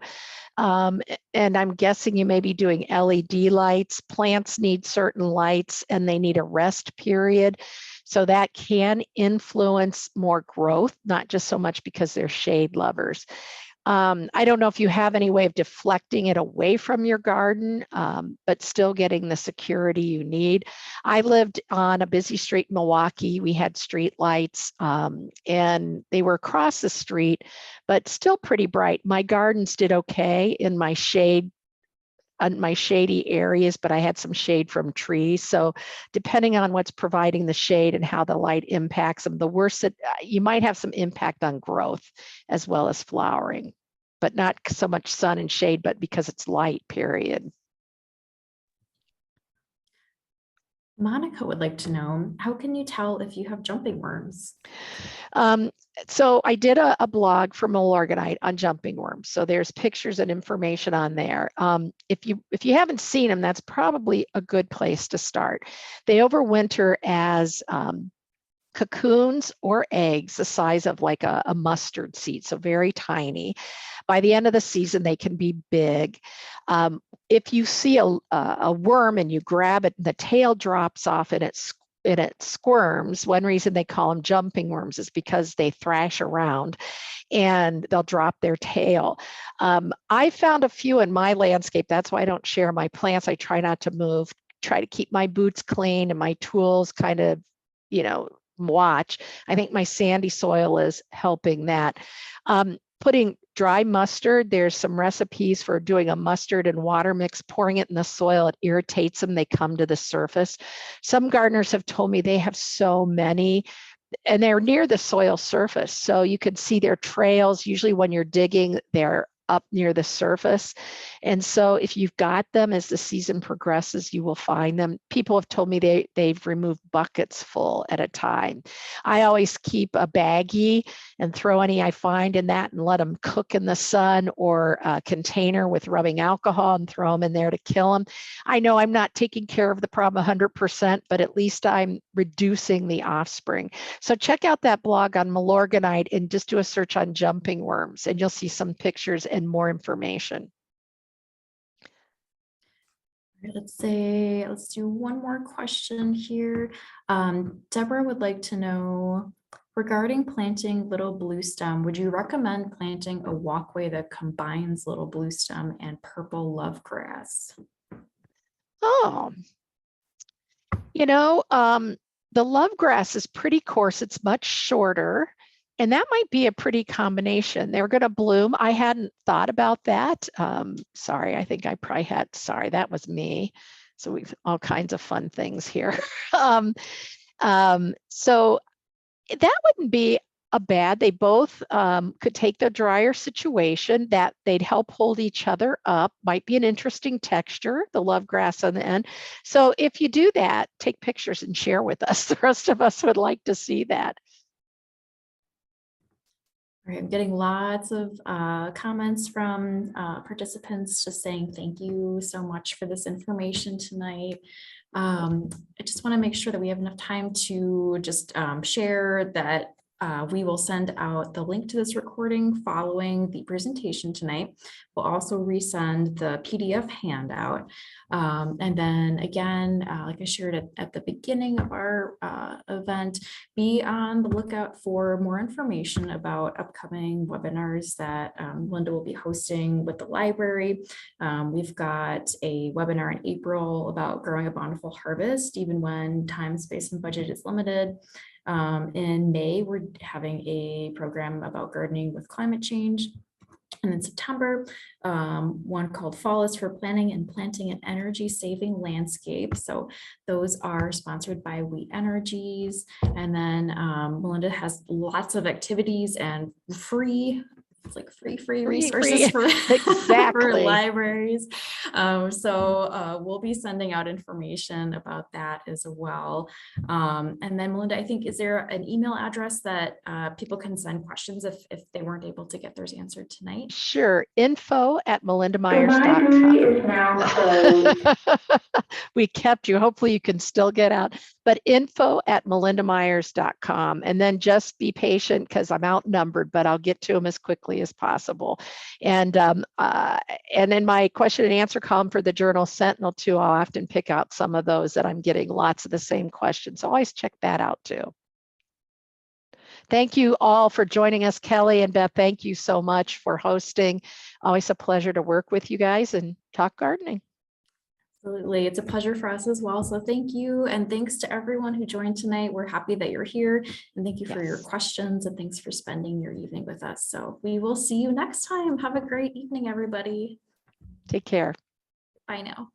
And I'm guessing you may be doing LED lights. Plants need certain lights and they need a rest period. So that can influence more growth, not just so much because they're shade lovers. I don't know if you have any way of deflecting it away from your garden, but still getting the security you need. I lived on a busy street in Milwaukee. We had street lights and they were across the street, but still pretty bright. My gardens did okay in my shade, on my shady areas, but I had some shade from trees. So depending on what's providing the shade and how the light impacts them, the worse it, you might have some impact on growth as well as flowering, but not so much sun and shade, but because it's light, period. Monica would like to know, how can you tell if you have jumping worms? So I did a blog for Milorganite on jumping worms. So there's pictures and information on there. If you haven't seen them, that's probably a good place to start. They overwinter as cocoons or eggs the size of like a mustard seed, so very tiny. By the end of the season, they can be big. If you see a worm and you grab it, the tail drops off and it squirms. One reason they call them jumping worms is because they thrash around and they'll drop their tail. I found a few in my landscape. That's why I don't share my plants. I try not to move, try to keep my boots clean and my tools kind of, watch. I think my sandy soil is helping that. Putting dry mustard, there's some recipes for doing a mustard and water mix, pouring it in the soil, it irritates them, they come to the surface. Some gardeners have told me they have so many and they're near the soil surface. So you can see their trails. Usually when you're digging, they're up near the surface. And so if you've got them as the season progresses, you will find them. People have told me they've removed buckets full at a time. I always keep a baggie and throw any I find in that and let them cook in the sun, or a container with rubbing alcohol and throw them in there to kill them. I know I'm not taking care of the problem 100%, but at least I'm reducing the offspring. So check out that blog on Milorganite and just do a search on jumping worms and you'll see some pictures and more information. Let's do one more question here. Deborah would like to know, regarding planting little blue stem, would you recommend planting a walkway that combines little blue stem and purple love grass? Oh, the love grass is pretty coarse. It's much shorter. And that might be a pretty combination. They're going to bloom. I hadn't thought about that. Sorry, I think I probably had, sorry, that was me. So we've all kinds of fun things here. So that wouldn't be a bad. They both could take the drier situation, that they'd help hold each other up. Might be an interesting texture, the love grass on the end. So if you do that, take pictures and share with us. The rest of us would like to see that. All right, I'm getting lots of comments from participants just saying thank you so much for this information tonight. I just want to make sure that we have enough time to just share that we will send out the link to this recording following the presentation tonight. We'll also resend the PDF handout. And then again, like I shared at the beginning of our event, be on the lookout for more information about upcoming webinars that Linda will be hosting with the library. We've got a webinar in April about growing a bountiful harvest, even when time, space, and budget is limited. In May, we're having a program about gardening with climate change. And in September, one called Fall is for Planning and Planting an Energy Saving Landscape. So those are sponsored by We Energies. And then Melinda has lots of activities and free resources for, exactly. for libraries. We'll be sending out information about that as well. And then Melinda, I think, is there an email address that people can send questions if they weren't able to get theirs answered tonight? Sure. info@melindamyers.com. We kept you. Hopefully you can still get out, but info@melindamyers.com. And then just be patient because I'm outnumbered, but I'll get to them as quickly as possible. And in my question and answer column for the Journal Sentinel too, I'll often pick out some of those that I'm getting lots of the same questions. So always check that out too. Thank you all for joining us. Kelly and Beth, thank you so much for hosting. Always a pleasure to work with you guys and talk gardening. Absolutely. It's a pleasure for us as well. So thank you. And thanks to everyone who joined tonight. We're happy that you're here. And thank you for your questions and thanks for spending your evening with us. So we will see you next time. Have a great evening, everybody. Take care. Bye now.